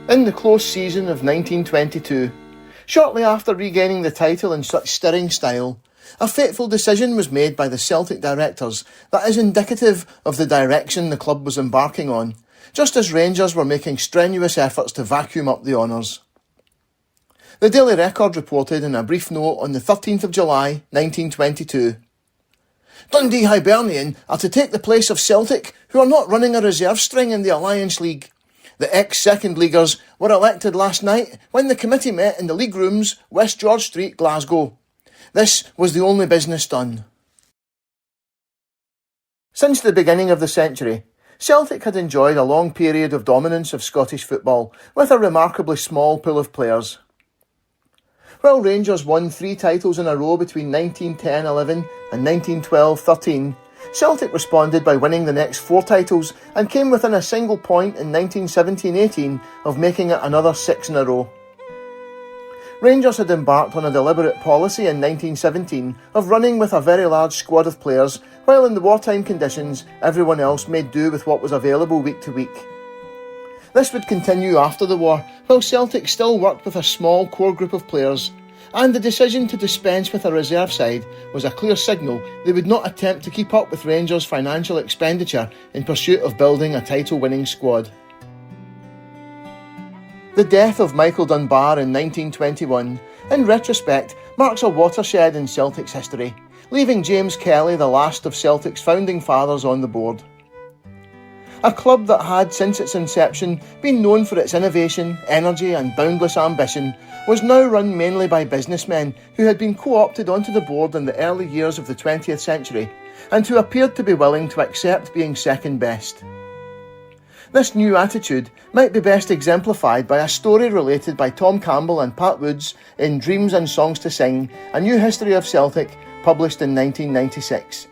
In the close season of 1922, shortly after regaining the title in such stirring style, a fateful decision was made by the Celtic directors that is indicative of the direction the club was embarking on, just as Rangers were making strenuous efforts to vacuum up the honours. The Daily Record reported in a brief note on the 13th of July 1922, Dundee Hibernian are to take the place of Celtic, who are not running a reserve string in the Alliance League. The ex-second leaguers were elected last night when the committee met in the League Rooms, West George Street, Glasgow. This was the only business done. Since the beginning of the century, Celtic had enjoyed a long period of dominance of Scottish football, with a remarkably small pool of players. While Rangers won 3 titles in a row between 1910-11 and 1912-13, Celtic responded by winning the next 4 titles and came within a single point in 1917-18 of making it another 6 in a row. Rangers had embarked on a deliberate policy in 1917 of running with a very large squad of players, while in the wartime conditions everyone else made do with what was available week to week. This would continue after the war, while Celtic still worked with a small core group of players, and the decision to dispense with a reserve side was a clear signal they would not attempt to keep up with Rangers' financial expenditure in pursuit of building a title-winning squad. The death of Michael Dunbar in 1921, in retrospect, marks a watershed in Celtic's history, leaving James Kelly the last of Celtic's founding fathers on the board. A club that had, since its inception, been known for its innovation, energy and boundless ambition, was now run mainly by businessmen who had been co-opted onto the board in the early years of the 20th century, and who appeared to be willing to accept being second best. This new attitude might be best exemplified by a story related by Tom Campbell and Pat Woods in Dreams and Songs to Sing, A New History of Celtic, published in 1996.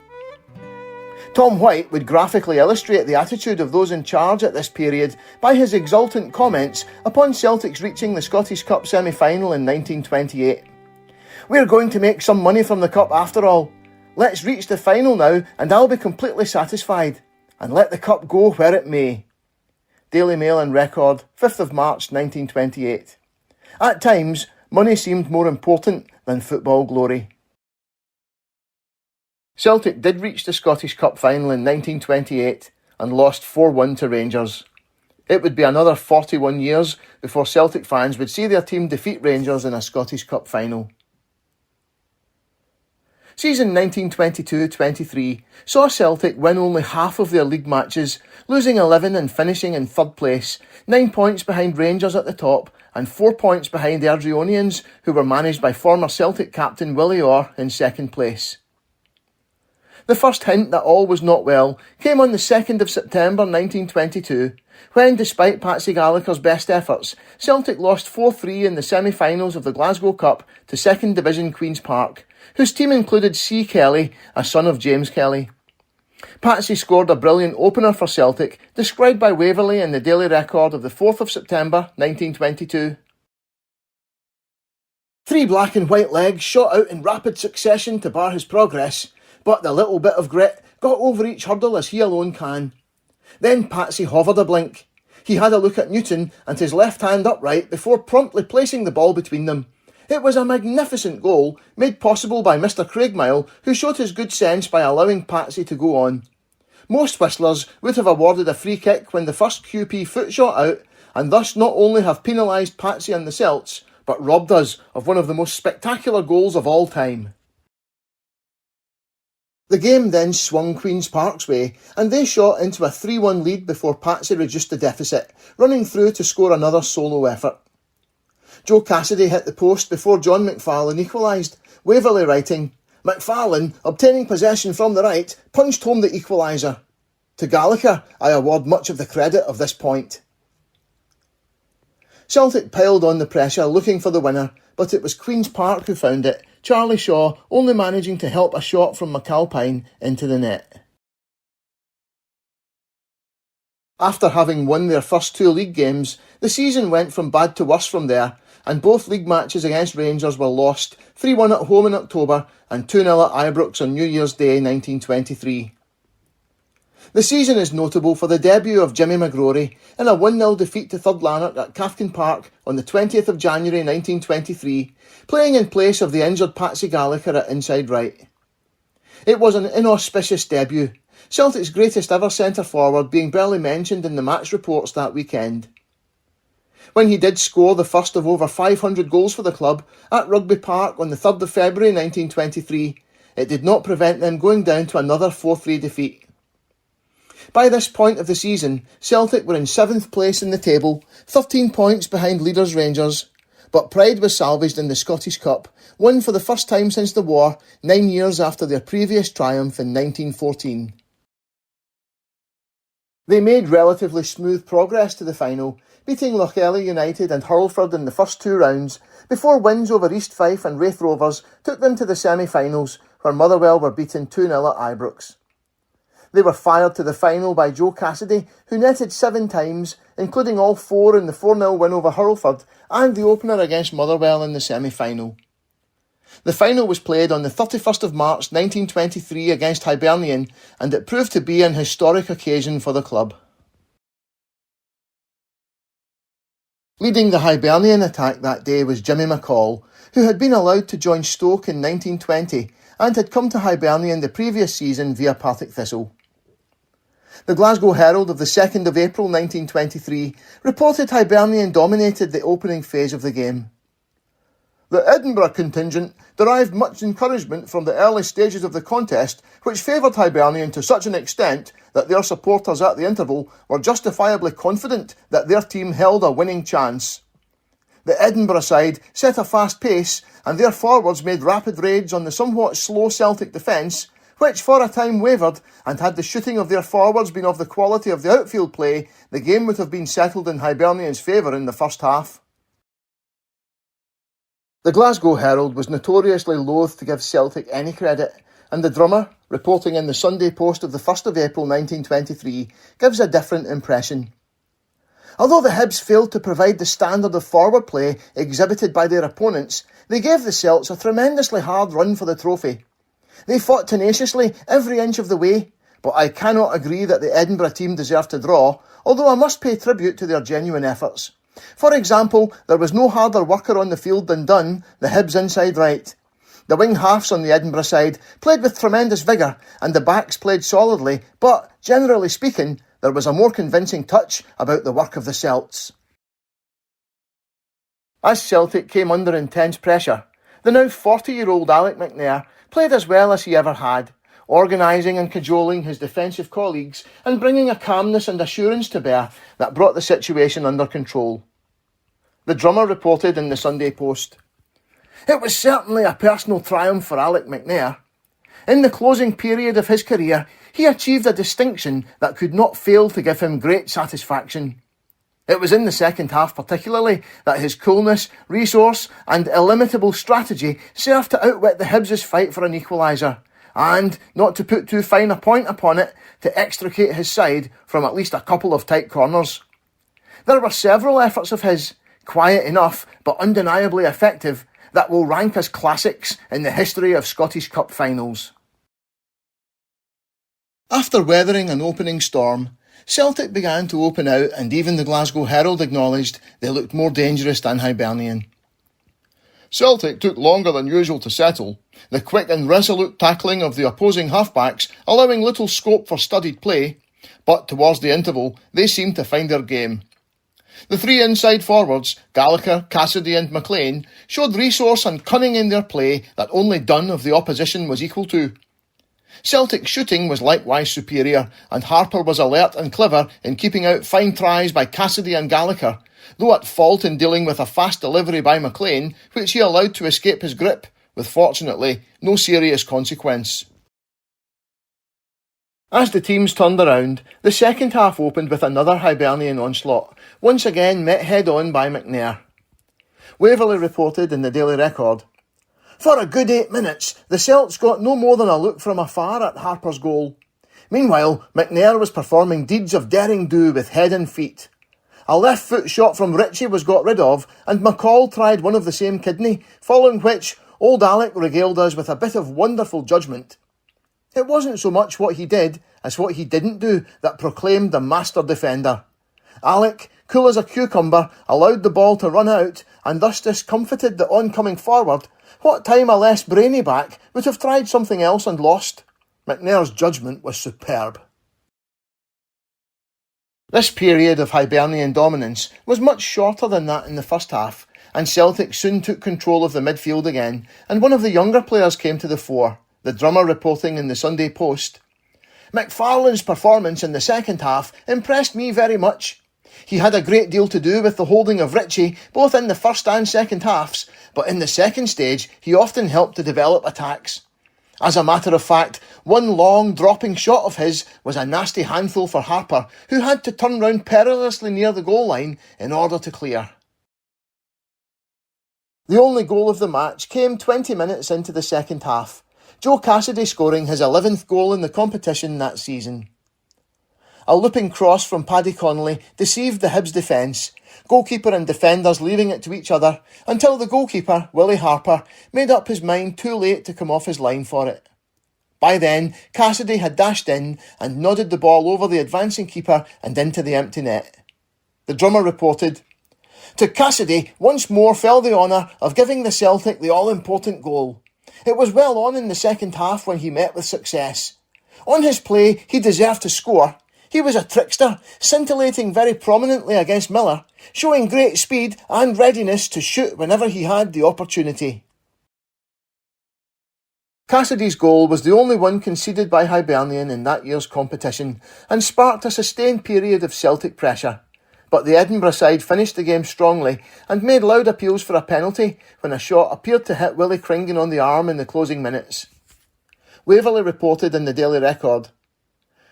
Tom White would graphically illustrate the attitude of those in charge at this period by his exultant comments upon Celtic's reaching the Scottish Cup semi-final in 1928. "We're going to make some money from the Cup after all. Let's reach the final now and I'll be completely satisfied. And let the Cup go where it may." Daily Mail and Record, 5th of March 1928. At times, money seemed more important than football glory. Celtic did reach the Scottish Cup final in 1928 and lost 4-1 to Rangers. It would be another 41 years before Celtic fans would see their team defeat Rangers in a Scottish Cup final. Season 1922-23 saw Celtic win only half of their league matches, losing 11 and finishing in 3rd place, 9 points behind Rangers at the top and 4 points behind the Airdrieonians, who were managed by former Celtic captain Willie Orr, in 2nd place. The first hint that all was not well came on the 2nd of September 1922, when, despite Patsy Gallacher's best efforts, Celtic lost 4-3 in the semi-finals of the Glasgow Cup to 2nd Division Queen's Park, whose team included C. Kelly, a son of James Kelly. Patsy scored a brilliant opener for Celtic, described by Waverley in the Daily Record of the 4th of September 1922. "3 black and white legs shot out in rapid succession to bar his progress, but the little bit of grit got over each hurdle as he alone can. Then Patsy hovered a blink. He had a look at Newton and his left hand upright before promptly placing the ball between them. It was a magnificent goal, made possible by Mr. Craigmile, who showed his good sense by allowing Patsy to go on. Most whistlers would have awarded a free kick when the first QP foot shot out, and thus not only have penalised Patsy and the Celts, but robbed us of one of the most spectacular goals of all time." The game then swung Queen's Park's way, and they shot into a 3-1 lead before Patsy reduced the deficit, running through to score another solo effort. Joe Cassidy hit the post before John McFarlane equalised, Waverley writing, "McFarlane, obtaining possession from the right, punched home the equaliser. To Gallacher, I award much of the credit of this point." Celtic piled on the pressure looking for the winner, but it was Queen's Park who found it, Charlie Shaw only managing to help a shot from McAlpine into the net. After having won their first 2 league games, the season went from bad to worse from there, and both league matches against Rangers were lost, 3-1 at home in October and 2-0 at Ibrox on New Year's Day 1923. The season is notable for the debut of Jimmy McGrory in a 1-0 defeat to Third Lanark at Cathkin Park on the 20th of January 1923, playing in place of the injured Patsy Gallacher at inside right. It was an inauspicious debut, Celtic's greatest ever centre-forward being barely mentioned in the match reports that weekend. When he did score the first of over 500 goals for the club at Rugby Park on the 3rd of February 1923, it did not prevent them going down to another 4-3 defeat. By this point of the season, Celtic were in 7th place in the table, 13 points behind leaders Rangers, but pride was salvaged in the Scottish Cup, won for the first time since the war, 9 years after their previous triumph in 1914. They made relatively smooth progress to the final, beating Lochелly United and Hurlford in the first 2 rounds, before wins over East Fife and Raith Rovers took them to the semi-finals, where Motherwell were beaten 2-0 at Ibrox. They were fired to the final by Joe Cassidy, who netted 7 times, including all 4 in the 4-0 win over Hurlford and the opener against Motherwell in the semi-final. The final was played on the 31st of March 1923 against Hibernian, and it proved to be an historic occasion for the club. Leading the Hibernian attack that day was Jimmy McCall, who had been allowed to join Stoke in 1920 and had come to Hibernian the previous season via Partick Thistle. The Glasgow Herald of the 2nd of April 1923 reported Hibernian dominated the opening phase of the game. The Edinburgh contingent derived much encouragement from the early stages of the contest, which favoured Hibernian to such an extent that their supporters at the interval were justifiably confident that their team held a winning chance. The Edinburgh side set a fast pace, and their forwards made rapid raids on the somewhat slow Celtic defence, which for a time wavered, and had the shooting of their forwards been of the quality of the outfield play, the game would have been settled in Hibernian's favour in the first half. The Glasgow Herald was notoriously loath to give Celtic any credit, and the Drummer, reporting in the Sunday Post of the 1st of April 1923, gives a different impression. Although the Hibs failed to provide the standard of forward play exhibited by their opponents, they gave the Celts a tremendously hard run for the trophy. They fought tenaciously every inch of the way, but I cannot agree that the Edinburgh team deserved to draw, although I must pay tribute to their genuine efforts. For example, there was no harder worker on the field than Dunn, the Hibs inside right. The wing halves on the Edinburgh side played with tremendous vigour, and the backs played solidly, but, generally speaking, there was a more convincing touch about the work of the Celts. As Celtic came under intense pressure, the now 40-year-old Alec McNair played as well as he ever had, organising and cajoling his defensive colleagues and bringing a calmness and assurance to bear that brought the situation under control. The Drummer reported in the Sunday Post, "It was certainly a personal triumph for Alec McNair. In the closing period of his career, he achieved a distinction that could not fail to give him great satisfaction. It was in the second half particularly that his coolness, resource and illimitable strategy served to outwit the Hibs' fight for an equaliser, and, not to put too fine a point upon it, to extricate his side from at least a couple of tight corners. There were several efforts of his, quiet enough but undeniably effective, that will rank as classics in the history of Scottish Cup finals." After weathering an opening storm, Celtic began to open out, and even the Glasgow Herald acknowledged they looked more dangerous than Hibernian. "Celtic took longer than usual to settle, the quick and resolute tackling of the opposing halfbacks allowing little scope for studied play, but towards the interval they seemed to find their game. The 3 inside forwards, Gallacher, Cassidy and McLean, showed resource and cunning in their play that only Dunn of the opposition was equal to. Celtic's shooting was likewise superior, and Harper was alert and clever in keeping out fine tries by Cassidy and Gallacher, though at fault in dealing with a fast delivery by McLean, which he allowed to escape his grip, with fortunately no serious consequence. As the teams turned around, the second half opened with another Hibernian onslaught, once again met head-on by McNair. Waverley reported in the Daily Record, "For a good 8 minutes, the Celts got no more than a look from afar at Harper's goal. Meanwhile, McNair was performing deeds of daring-do with head and feet. A left foot shot from Ritchie was got rid of, and McCall tried one of the same kidney, following which old Alec regaled us with a bit of wonderful judgment. It wasn't so much what he did as what he didn't do that proclaimed the master defender. Alec, cool as a cucumber, allowed the ball to run out and thus discomfited the oncoming forward. What time a less brainy back would have tried something else and lost? McNair's judgment was superb. This period of Hibernian dominance was much shorter than that in the first half, and Celtic soon took control of the midfield again, and one of the younger players came to the fore, the drummer reporting in the Sunday Post. "McFarlane's performance in the second half impressed me very much. He had a great deal to do with the holding of Ritchie, both in the first and second halves, but in the second stage he often helped to develop attacks. As a matter of fact, one long dropping shot of his was a nasty handful for Harper, who had to turn round perilously near the goal line in order to clear." The only goal of the match came 20 minutes into the second half, Joe Cassidy scoring his 11th goal in the competition that season. A looping cross from Paddy Connolly deceived the Hibs defence, goalkeeper and defenders leaving it to each other, until the goalkeeper, Willie Harper, made up his mind too late to come off his line for it. By then, Cassidy had dashed in and nodded the ball over the advancing keeper and into the empty net. The drummer reported, "To Cassidy once more fell the honour of giving the Celtic the all-important goal. It was well on in the second half when he met with success. On his play, he deserved to score. He was a trickster, scintillating very prominently against Miller, showing great speed and readiness to shoot whenever he had the opportunity." Cassidy's goal was the only one conceded by Hibernian in that year's competition and sparked a sustained period of Celtic pressure. But the Edinburgh side finished the game strongly and made loud appeals for a penalty when a shot appeared to hit Willie Cringan on the arm in the closing minutes. Waverley reported in the Daily Record,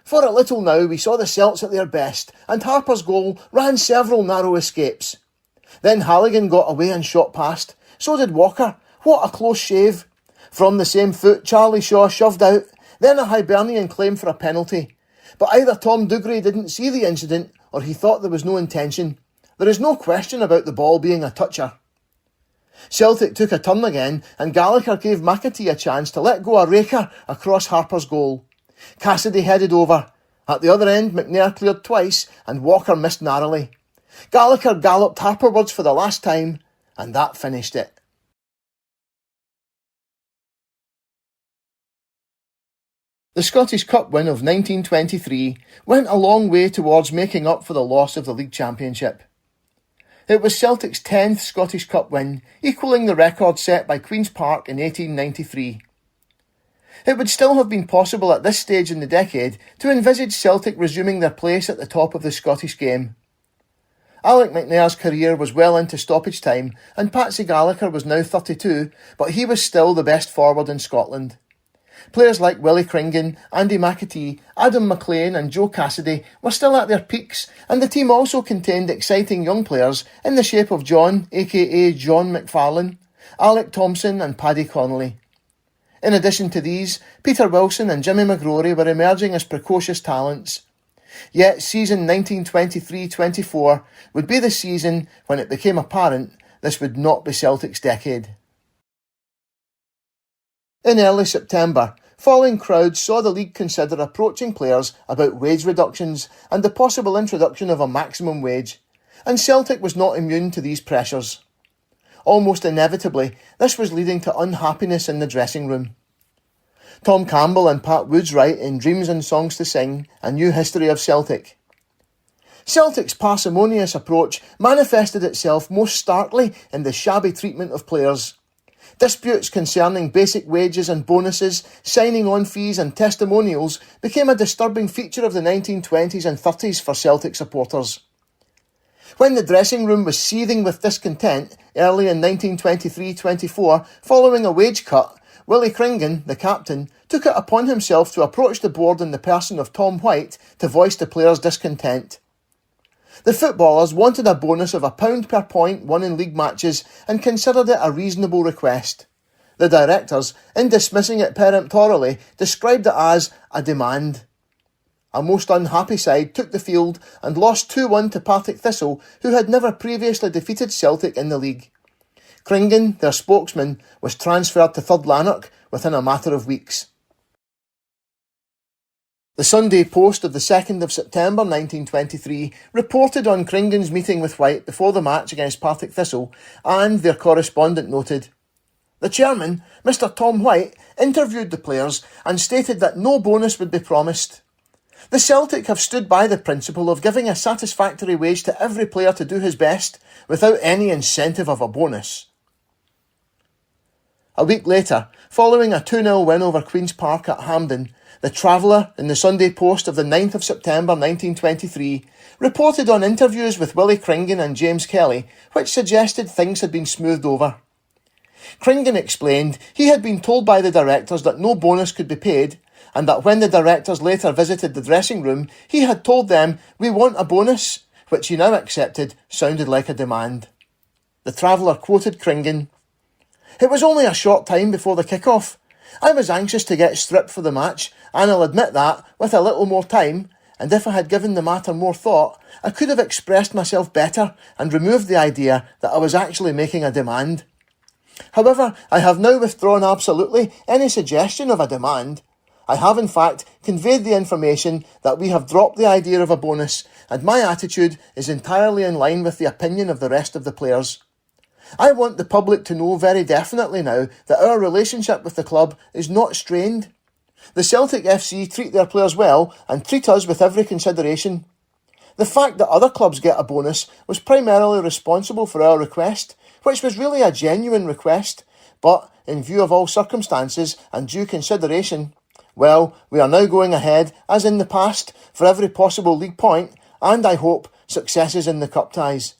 "For a little now we saw the Celts at their best, and Harper's goal ran several narrow escapes. Then Halligan got away and shot past. So did Walker. What a close shave. From the same foot, Charlie Shaw shoved out. Then a Hibernian claim for a penalty. But either Tom Dougray didn't see the incident, or he thought there was no intention. There is no question about the ball being a toucher." Celtic took a turn again, and Gallacher gave McAtee a chance to let go a raker across Harper's goal. Cassidy headed over. At the other end, McNair cleared twice, and Walker missed narrowly. Gallacher galloped Harperwards for the last time, and that finished it. The Scottish Cup win of 1923 went a long way towards making up for the loss of the League Championship. It was Celtic's 10th Scottish Cup win, equalling the record set by Queen's Park in 1893. It would still have been possible at this stage in the decade to envisage Celtic resuming their place at the top of the Scottish game. Alec McNair's career was well into stoppage time, and Patsy Gallacher was now 32, but he was still the best forward in Scotland. Players like Willie Cringan, Andy McAtee, Adam McLean and Joe Cassidy were still at their peaks, and the team also contained exciting young players in the shape of John, aka John McFarlane, Alec Thompson and Paddy Connolly. In addition to these, Peter Wilson and Jimmy McGrory were emerging as precocious talents. Yet season 1923-24 would be the season when it became apparent this would not be Celtic's decade. In early September, falling crowds saw the league consider approaching players about wage reductions and the possible introduction of a maximum wage, and Celtic was not immune to these pressures. Almost inevitably, this was leading to unhappiness in the dressing room. Tom Campbell and Pat Woods write in Dreams and Songs to Sing, A New History of Celtic. Celtic's parsimonious approach manifested itself most starkly in the shabby treatment of players. Disputes concerning basic wages and bonuses, signing-on fees and testimonials became a disturbing feature of the 1920s and 30s for Celtic supporters. When the dressing room was seething with discontent early in 1923-24 following a wage cut, Willie Cringan, the captain, took it upon himself to approach the board in the person of Tom White to voice the players' discontent. The footballers wanted a bonus of £1 per point won in league matches and considered it a reasonable request. The directors, in dismissing it peremptorily, described it as a demand. A most unhappy side took the field and lost 2-1 to Partick Thistle, who had never previously defeated Celtic in the league. Cringan, their spokesman, was transferred to Third Lanark within a matter of weeks. The Sunday Post of the 2nd of September 1923 reported on Cringan's meeting with White before the match against Partick Thistle, and their correspondent noted, "The chairman, Mr. Tom White, interviewed the players and stated that no bonus would be promised. The Celtic have stood by the principle of giving a satisfactory wage to every player to do his best, without any incentive of a bonus." A week later, following a 2-0 win over Queen's Park at Hampden, the Traveller, in the Sunday Post of the 9th of September 1923, reported on interviews with Willie Cringan and James Kelly, which suggested things had been smoothed over. Cringan explained he had been told by the directors that no bonus could be paid, and that when the directors later visited the dressing room, he had told them, "We want a bonus," which he now accepted sounded like a demand. The Traveller quoted Cringan, "It was only a short time before the kick-off. I was anxious to get stripped for the match, and I'll admit that, with a little more time, and if I had given the matter more thought, I could have expressed myself better and removed the idea that I was actually making a demand. However, I have now withdrawn absolutely any suggestion of a demand. I have in fact conveyed the information that we have dropped the idea of a bonus, and my attitude is entirely in line with the opinion of the rest of the players. I want the public to know very definitely now that our relationship with the club is not strained. The Celtic FC treat their players well and treat us with every consideration. The fact that other clubs get a bonus was primarily responsible for our request, which was really a genuine request, but in view of all circumstances and due consideration, well, we are now going ahead, as in the past, for every possible league point, and I hope successes in the cup ties."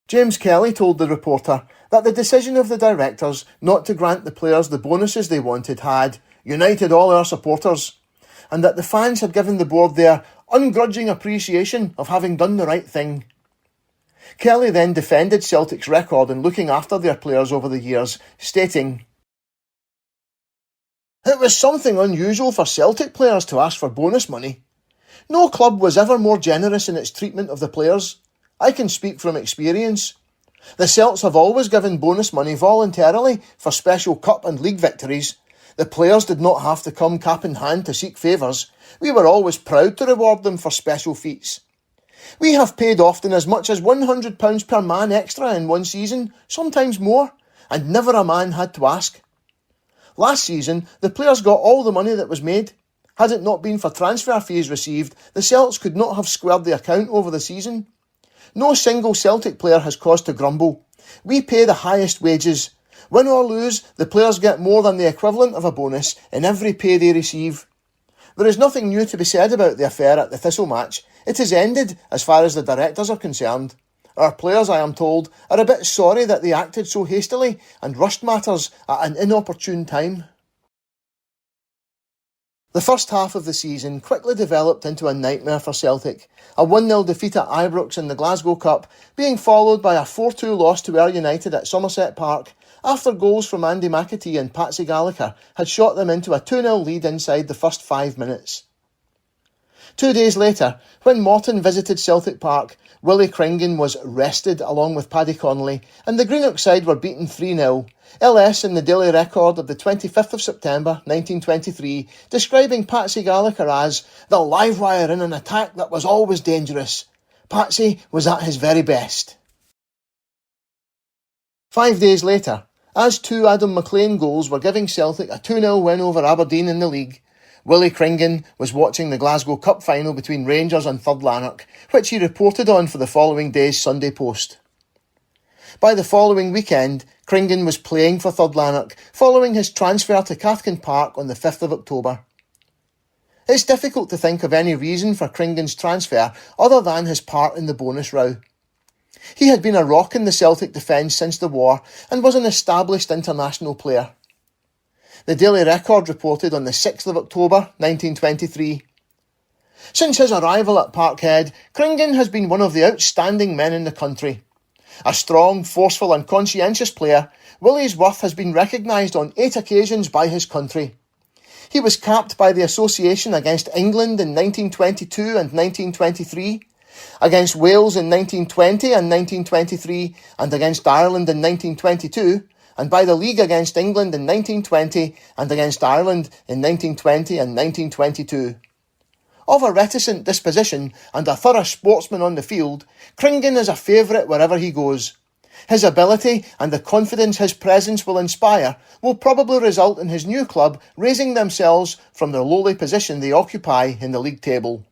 James Kelly told the reporter that the decision of the directors not to grant the players the bonuses they wanted had united all our supporters, and that the fans had given the board their ungrudging appreciation of having done the right thing. Kelly then defended Celtic's record in looking after their players over the years, stating, "It was something unusual for Celtic players to ask for bonus money. No club was ever more generous in its treatment of the players. I can speak from experience. The Celts have always given bonus money voluntarily for special cup and league victories. The players did not have to come cap in hand to seek favours. We were always proud to reward them for special feats. We have paid often as much as £100 per man extra in one season, sometimes more, and never a man had to ask. Last season, the players got all the money that was made. Had it not been for transfer fees received, the Celts could not have squared the account over the season. No single Celtic player has cause to grumble. We pay the highest wages. Win or lose, the players get more than the equivalent of a bonus in every pay they receive. There is nothing new to be said about the affair at the Thistle match. It is ended as far as the directors are concerned. Our players, I am told, are a bit sorry that they acted so hastily and rushed matters at an inopportune time." The first half of the season quickly developed into a nightmare for Celtic, a 1-0 defeat at Ibrox in the Glasgow Cup being followed by a 4-2 loss to Ayr United at Somerset Park after goals from Andy McAtee and Patsy Gallacher had shot them into a 2-0 lead inside the first 5 minutes. 2 days later, when Morton visited Celtic Park, Willie Cringan was rested along with Paddy Connolly, and the Greenock side were beaten 3-0. LS in the Daily Record of the 25th of September 1923 describing Patsy Gallacher as the live wire in an attack that was always dangerous. Patsy was at his very best. 5 days later, as 2 Adam McLean goals were giving Celtic a 2-0 win over Aberdeen in the league, Willie Cringan was watching the Glasgow Cup final between Rangers and Third Lanark, which he reported on for the following day's Sunday Post. By the following weekend, Cringan was playing for Third Lanark, following his transfer to Cathkin Park on the 5th of October. It's difficult to think of any reason for Cringan's transfer other than his part in the bonus row. He had been a rock in the Celtic defence since the war and was an established international player. The Daily Record reported on the 6th of October 1923. Since his arrival at Parkhead, Cringan has been one of the outstanding men in the country. A strong, forceful and conscientious player, Willie's worth has been recognised on 8 occasions by his country. He was capped by the Association against England in 1922 and 1923, against Wales in 1920 and 1923, and against Ireland in 1922, and by the league against England in 1920 and against Ireland in 1920 and 1922. Of a reticent disposition and a thorough sportsman on the field, Cringan is a favourite wherever he goes. His ability and the confidence his presence will inspire will probably result in his new club raising themselves from the lowly position they occupy in the league table.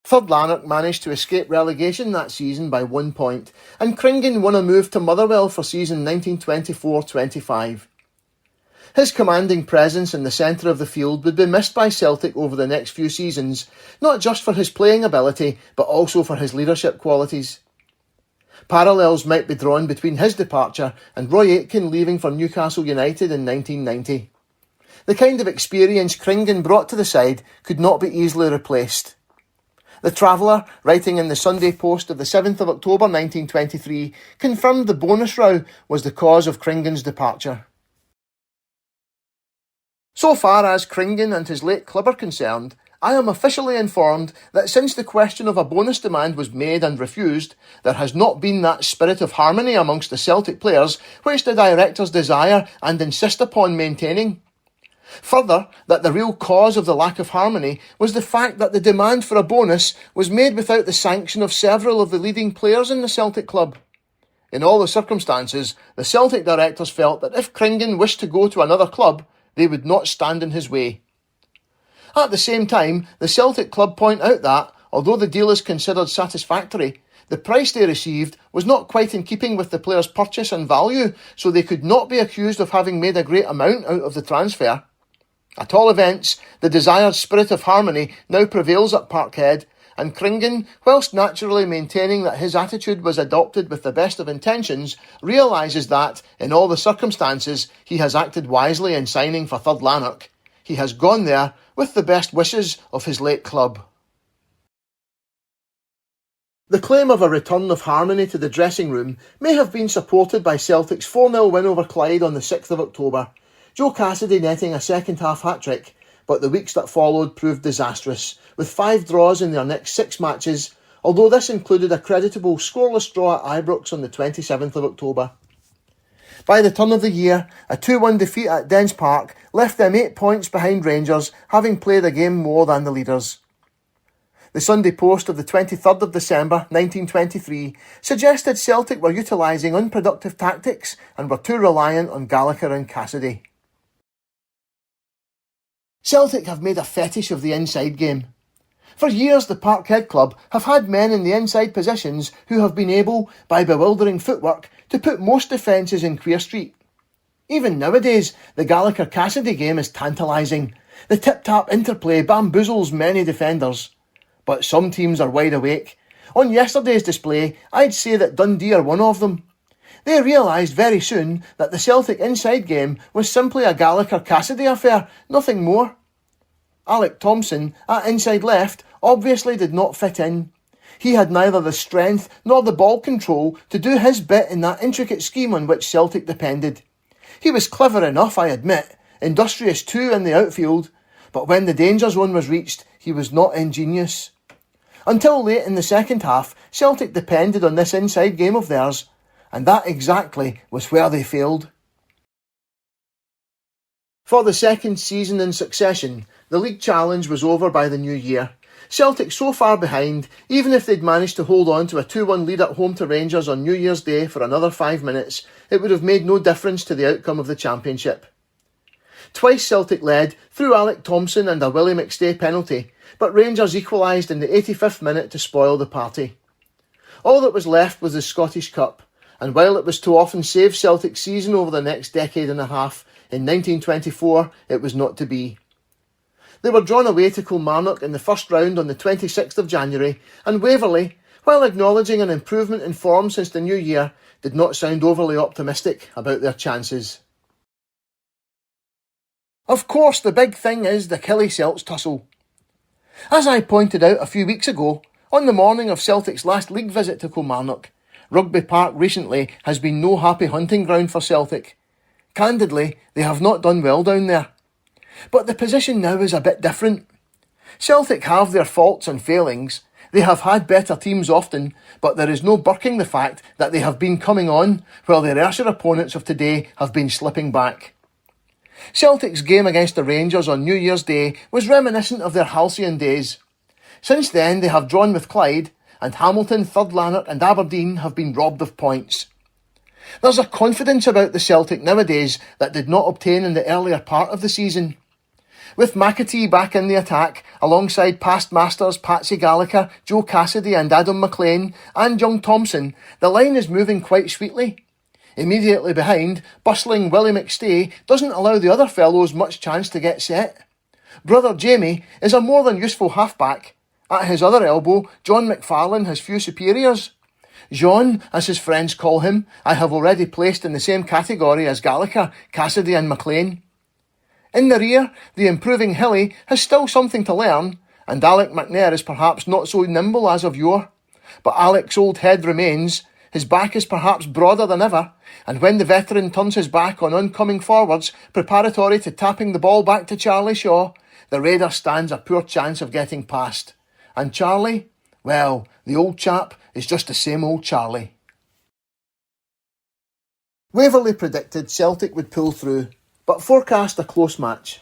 Third Lanark managed to escape relegation that season by 1 point, and Cringan won a move to Motherwell for season 1924-25. His commanding presence in the centre of the field would be missed by Celtic over the next few seasons, not just for his playing ability, but also for his leadership qualities. Parallels might be drawn between his departure and Roy Aitken leaving for Newcastle United in 1990. The kind of experience Cringan brought to the side could not be easily replaced. The Traveller, writing in the Sunday Post of the 7th of October 1923, confirmed the bonus row was the cause of Cringan's departure. So far as Cringan and his late club are concerned, I am officially informed that since the question of a bonus demand was made and refused, there has not been that spirit of harmony amongst the Celtic players which the directors desire and insist upon maintaining. Further, that the real cause of the lack of harmony was the fact that the demand for a bonus was made without the sanction of several of the leading players in the Celtic club. In all the circumstances, the Celtic directors felt that if Cringan wished to go to another club, they would not stand in his way. At the same time, the Celtic club point out that, although the deal is considered satisfactory, the price they received was not quite in keeping with the player's purchase and value, so they could not be accused of having made a great amount out of the transfer. At all events, the desired spirit of harmony now prevails at Parkhead, and Cringan, whilst naturally maintaining that his attitude was adopted with the best of intentions, realises that, in all the circumstances, he has acted wisely in signing for Third Lanark. He has gone there with the best wishes of his late club. The claim of a return of harmony to the dressing room may have been supported by Celtic's 4-0 win over Clyde on the 6th of October, Joe Cassidy netting a second-half hat-trick, but the weeks that followed proved disastrous, with 5 draws in their next 6 matches, although this included a creditable scoreless draw at Ibrox on the 27th of October. By the turn of the year, a 2-1 defeat at Dens Park left them 8 points behind Rangers, having played a game more than the leaders. The Sunday Post of the 23rd of December 1923 suggested Celtic were utilising unproductive tactics and were too reliant on Gallacher and Cassidy. Celtic have made a fetish of the inside game. For years, the Parkhead club have had men in the inside positions who have been able, by bewildering footwork, to put most defences in Queer Street. Even nowadays, the Gallacher-Cassidy game is tantalising. The tip-tap interplay bamboozles many defenders. But some teams are wide awake. On yesterday's display, I'd say that Dundee are one of them. They realised very soon that the Celtic inside game was simply a Gallacher-Cassidy affair, nothing more. Alec Thompson, at inside left, obviously did not fit in. He had neither the strength nor the ball control to do his bit in that intricate scheme on which Celtic depended. He was clever enough, I admit, industrious too in the outfield, but when the danger zone was reached, he was not ingenious. Until late in the second half, Celtic depended on this inside game of theirs, and that exactly was where they failed. For the second season in succession, the league challenge was over by the new year. Celtic so far behind, even if they'd managed to hold on to a 2-1 lead at home to Rangers on New Year's Day for another 5 minutes, it would have made no difference to the outcome of the championship. Twice Celtic led, through Alec Thompson and a Willie McStay penalty, but Rangers equalised in the 85th minute to spoil the party. All that was left was the Scottish Cup, and while it was to often save Celtic's season over the next decade and a half, in 1924 it was not to be. They were drawn away to Kilmarnock in the first round on the 26th of January, and Waverley, while acknowledging an improvement in form since the new year, did not sound overly optimistic about their chances. Of course, the big thing is the Killie-Celts tussle. As I pointed out a few weeks ago, on the morning of Celtic's last league visit to Kilmarnock, Rugby Park recently has been no happy hunting ground for Celtic. Candidly, they have not done well down there. But the position now is a bit different. Celtic have their faults and failings. They have had better teams often, but there is no burking the fact that they have been coming on, while the Ayrshire opponents of today have been slipping back. Celtic's game against the Rangers on New Year's Day was reminiscent of their halcyon days. Since then they have drawn with Clyde, and Hamilton, Third Lanark and Aberdeen have been robbed of points. There's a confidence about the Celtic nowadays that did not obtain in the earlier part of the season. With McAtee back in the attack, alongside past masters Patsy Gallacher, Joe Cassidy and Adam McLean, and young Thompson, the line is moving quite sweetly. Immediately behind, bustling Willie McStay doesn't allow the other fellows much chance to get set. Brother Jamie is a more than useful halfback. At his other elbow, John McFarlane has few superiors. Jean, as his friends call him, I have already placed in the same category as Gallacher, Cassidy and McLean. In the rear, the improving Hilly has still something to learn, and Alec McNair is perhaps not so nimble as of yore. But Alec's old head remains, his back is perhaps broader than ever, and when the veteran turns his back on oncoming forwards, preparatory to tapping the ball back to Charlie Shaw, the Raider stands a poor chance of getting past. And Charlie? Well, the old chap is just the same old Charlie. Waverley predicted Celtic would pull through, but forecast a close match.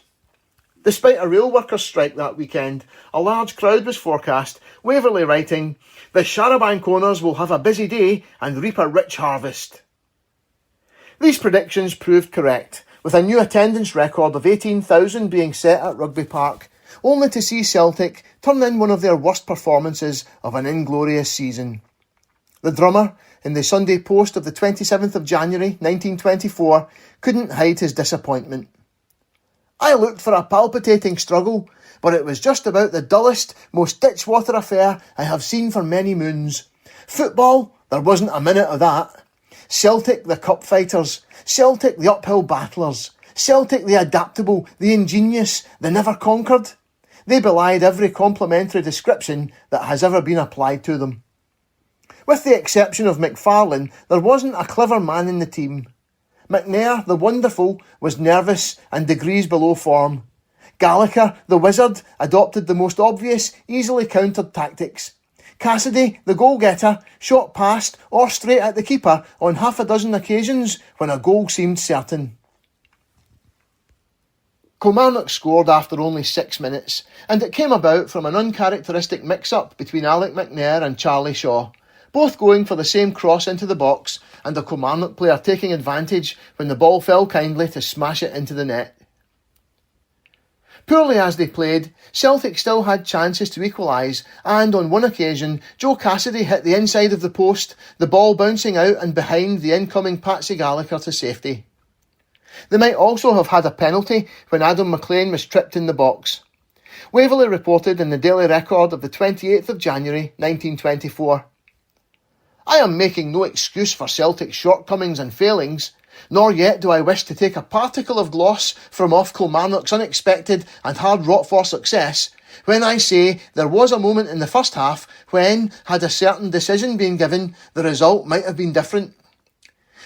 Despite a rail workers' strike that weekend, a large crowd was forecast, Waverley writing, "The Sharabank owners will have a busy day and reap a rich harvest." These predictions proved correct, with a new attendance record of 18,000 being set at Rugby Park, only to see Celtic turn in one of their worst performances of an inglorious season. The drummer, in the Sunday Post of the 27th of January 1924, couldn't hide his disappointment. "I looked for a palpitating struggle, but it was just about the dullest, most ditchwater affair I have seen for many moons. Football, there wasn't a minute of that. Celtic the cup fighters, Celtic the uphill battlers, Celtic the adaptable, the ingenious, the never conquered. They belied every complimentary description that has ever been applied to them. With the exception of McFarlane, there wasn't a clever man in the team. McNair, the wonderful, was nervous and degrees below form. Gallacher, the wizard, adopted the most obvious, easily countered tactics. Cassidy, the goal-getter, shot past or straight at the keeper on half a dozen occasions when a goal seemed certain. Kilmarnock scored after only 6 minutes, and it came about from an uncharacteristic mix-up between Alec McNair and Charlie Shaw, both going for the same cross into the box, and a Kilmarnock player taking advantage when the ball fell kindly to smash it into the net. Poorly as they played, Celtic still had chances to equalise, and on one occasion, Joe Cassidy hit the inside of the post, the ball bouncing out and behind the incoming Patsy Gallacher to safety. They might also have had a penalty when Adam McLean was tripped in the box. Waverley reported in the Daily Record of the 28th of January 1924. "I am making no excuse for Celtic's shortcomings and failings, nor yet do I wish to take a particle of gloss from off Kilmarnock's unexpected and hard-wrought-for success, when I say there was a moment in the first half when, had a certain decision been given, the result might have been different.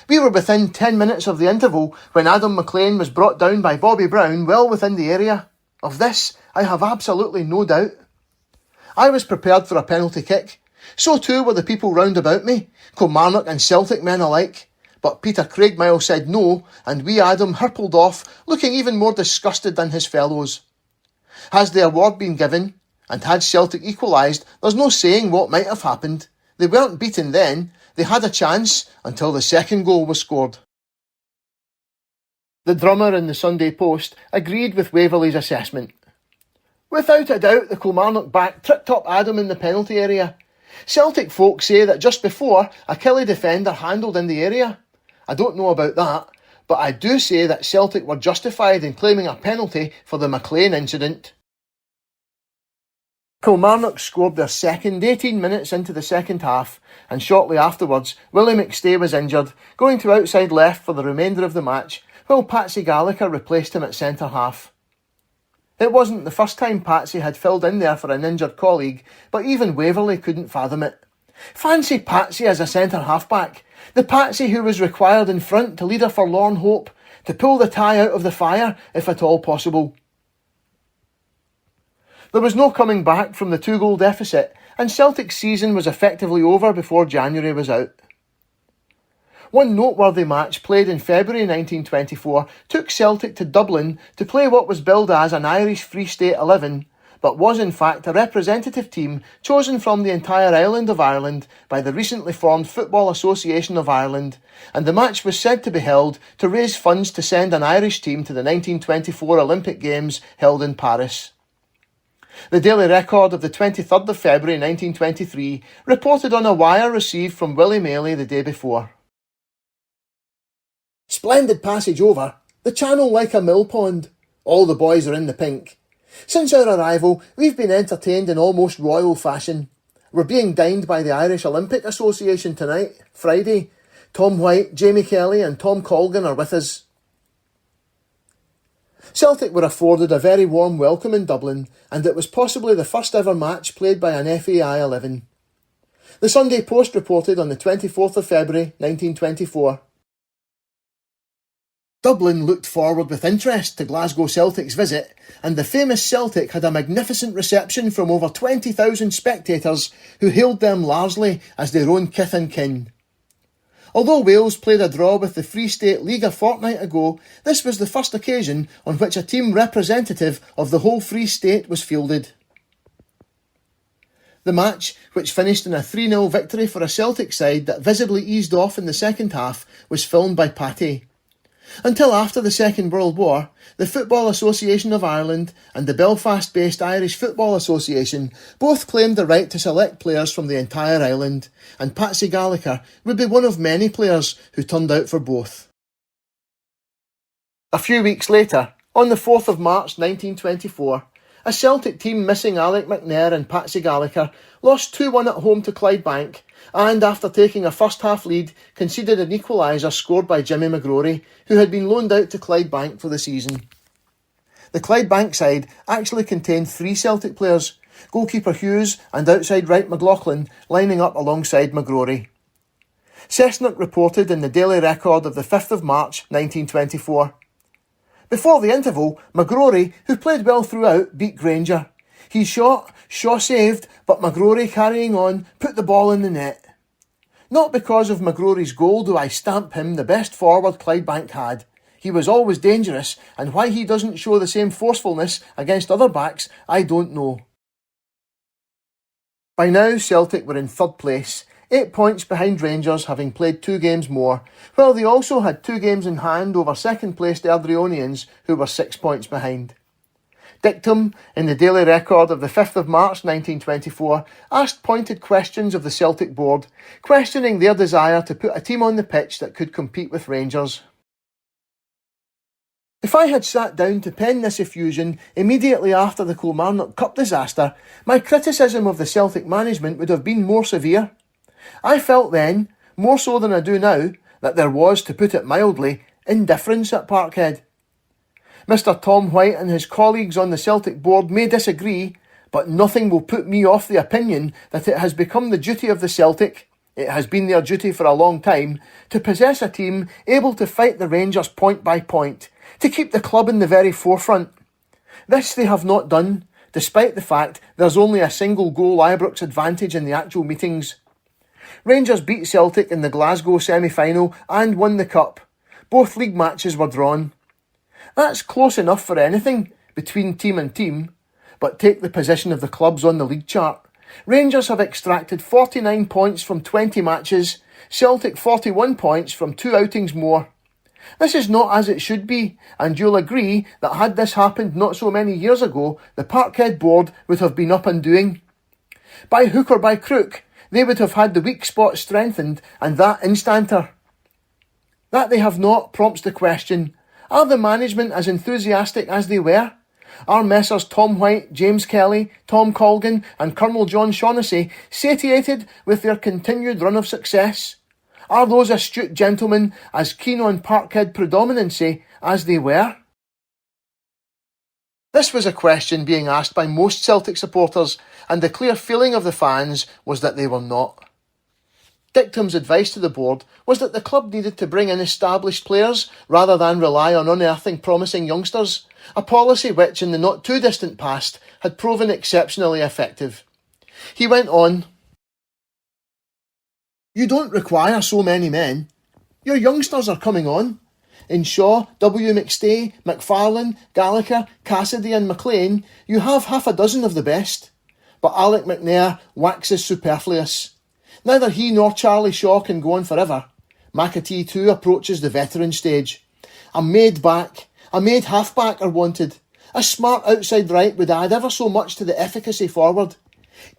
We were within 10 minutes of the interval when Adam McLean was brought down by Bobby Brown well within the area. Of this, I have absolutely no doubt. I was prepared for a penalty kick. So too were the people round about me, Kilmarnock and Celtic men alike. But Peter Craigmile said no, and wee Adam hirpled off, looking even more disgusted than his fellows. Has the award been given, and had Celtic equalised, there's no saying what might have happened. They weren't beaten then, they had a chance until the second goal was scored." The drummer in the Sunday Post agreed with Waverley's assessment. "Without a doubt the Kilmarnock back tripped up Adam in the penalty area. Celtic folk say that just before, a Killie defender handled in the area. I don't know about that, but I do say that Celtic were justified in claiming a penalty for the McLean incident." Kilmarnock scored their second 18 minutes into the second half, and shortly afterwards, Willie McStay was injured, going to outside left for the remainder of the match, while Patsy Gallacher replaced him at centre half. It wasn't the first time Patsy had filled in there for an injured colleague, but even Waverley couldn't fathom it. Fancy Patsy as a centre half-back, the Patsy who was required in front to lead a forlorn hope, to pull the tie out of the fire, if at all possible. There was no coming back from the 2-goal deficit, and Celtic's season was effectively over before January was out. One noteworthy match played in February 1924 took Celtic to Dublin to play what was billed as an Irish Free State 11, but was in fact a representative team chosen from the entire island of Ireland by the recently formed Football Association of Ireland, and the match was said to be held to raise funds to send an Irish team to the 1924 Olympic Games held in Paris. The Daily Record of the 23rd of February 1923 reported on a wire received from Willie Maley the day before. Splendid passage over, the channel like a mill pond. All the boys are in the pink. Since our arrival, we've been entertained in almost royal fashion. We're being dined by the Irish Olympic Association tonight, Friday. Tom White, Jamie Kelly and Tom Colgan are with us. Celtic were afforded a very warm welcome in Dublin, and it was possibly the first ever match played by an FAI 11. The Sunday Post reported on the 24th of February 1924. Dublin looked forward with interest to Glasgow Celtic's visit, and the famous Celtic had a magnificent reception from over 20,000 spectators who hailed them largely as their own kith and kin. Although Wales played a draw with the Free State League a fortnight ago, this was the first occasion on which a team representative of the whole Free State was fielded. The match, which finished in a 3-0 victory for a Celtic side that visibly eased off in the second half, was filmed by Patty. Until after the Second World War, the Football Association of Ireland and the Belfast-based Irish Football Association both claimed the right to select players from the entire island, and Patsy Gallacher would be one of many players who turned out for both. A few weeks later, on the 4th of March 1924, a Celtic team missing Alec McNair and Patsy Gallacher lost 2-1 at home to Clydebank, and after taking a first-half lead, conceded an equaliser scored by Jimmy McGrory, who had been loaned out to Clydebank for the season. The Clydebank side actually contained 3 Celtic players, goalkeeper Hughes and outside right McLaughlin lining up alongside McGrory. Cessnock reported in the Daily Record of the 5th of March 1924. Before the interval, McGrory, who played well throughout, beat Granger. He shot, Shaw saved, but McGrory, carrying on, put the ball in the net. Not because of McGrory's goal do I stamp him the best forward Clydebank had. He was always dangerous, and why he doesn't show the same forcefulness against other backs, I don't know. By now, Celtic were in 3rd place, 8 points behind Rangers, having played 2 games more, while they also had 2 games in hand over second-placed Airdrieonians, who were 6 points behind. Dictum, in the Daily Record of the 5th of March 1924, asked pointed questions of the Celtic board, questioning their desire to put a team on the pitch that could compete with Rangers. If I had sat down to pen this effusion immediately after the Kilmarnock Cup disaster, my criticism of the Celtic management would have been more severe. I felt then, more so than I do now, that there was, to put it mildly, indifference at Parkhead. Mr. Tom White and his colleagues on the Celtic board may disagree, but nothing will put me off the opinion that it has become the duty of the Celtic, it has been their duty for a long time, to possess a team able to fight the Rangers point by point, to keep the club in the very forefront. This they have not done, despite the fact there's only a single goal Ibrox advantage in the actual meetings. Rangers beat Celtic in the Glasgow semi-final and won the cup. Both league matches were drawn. That's close enough for anything, between team and team, but take the position of the clubs on the league chart. Rangers have extracted 49 points from 20 matches, Celtic 41 points from 2 outings more. This is not as it should be, and you'll agree that had this happened not so many years ago, the Parkhead board would have been up and doing. By hook or by crook, they would have had the weak spot strengthened, and that instanter. That they have not prompts the question, are the management as enthusiastic as they were? Are Messrs Tom White, James Kelly, Tom Colgan and Colonel John Shaughnessy satiated with their continued run of success? Are those astute gentlemen as keen on Parkhead predominancy as they were? This was a question being asked by most Celtic supporters, and the clear feeling of the fans was that they were not. Dictum's advice to the board was that the club needed to bring in established players rather than rely on unearthing promising youngsters, a policy which, in the not-too-distant past, had proven exceptionally effective. He went on, "You don't require so many men. Your youngsters are coming on. In Shaw, W. McStay, McFarlane, Gallacher, Cassidy and McLean, you have half a dozen of the best. But Alec McNair waxes superfluous. Neither he nor Charlie Shaw can go on forever. McAtee too approaches the veteran stage. A made half-back are wanted. A smart outside right would add ever so much to the efficacy forward.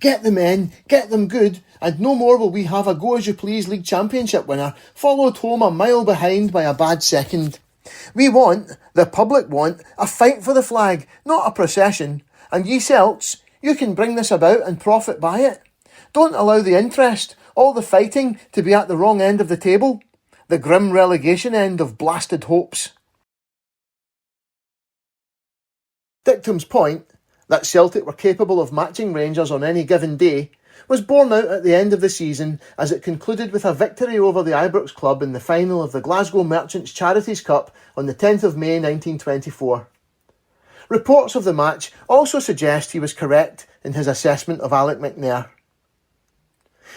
Get the men, get them good, and no more will we have a go-as-you-please league championship winner followed home a mile behind by a bad second. We want, the public want, a fight for the flag, not a procession. And ye Celts, you can bring this about and profit by it. Don't allow the interest, all the fighting, to be at the wrong end of the table, the grim relegation end of blasted hopes." Dictum's point, that Celtic were capable of matching Rangers on any given day, was borne out at the end of the season as it concluded with a victory over the Ibrox club in the final of the Glasgow Merchants Charities Cup on the 10th of May 1924. Reports of the match also suggest he was correct in his assessment of Alec McNair.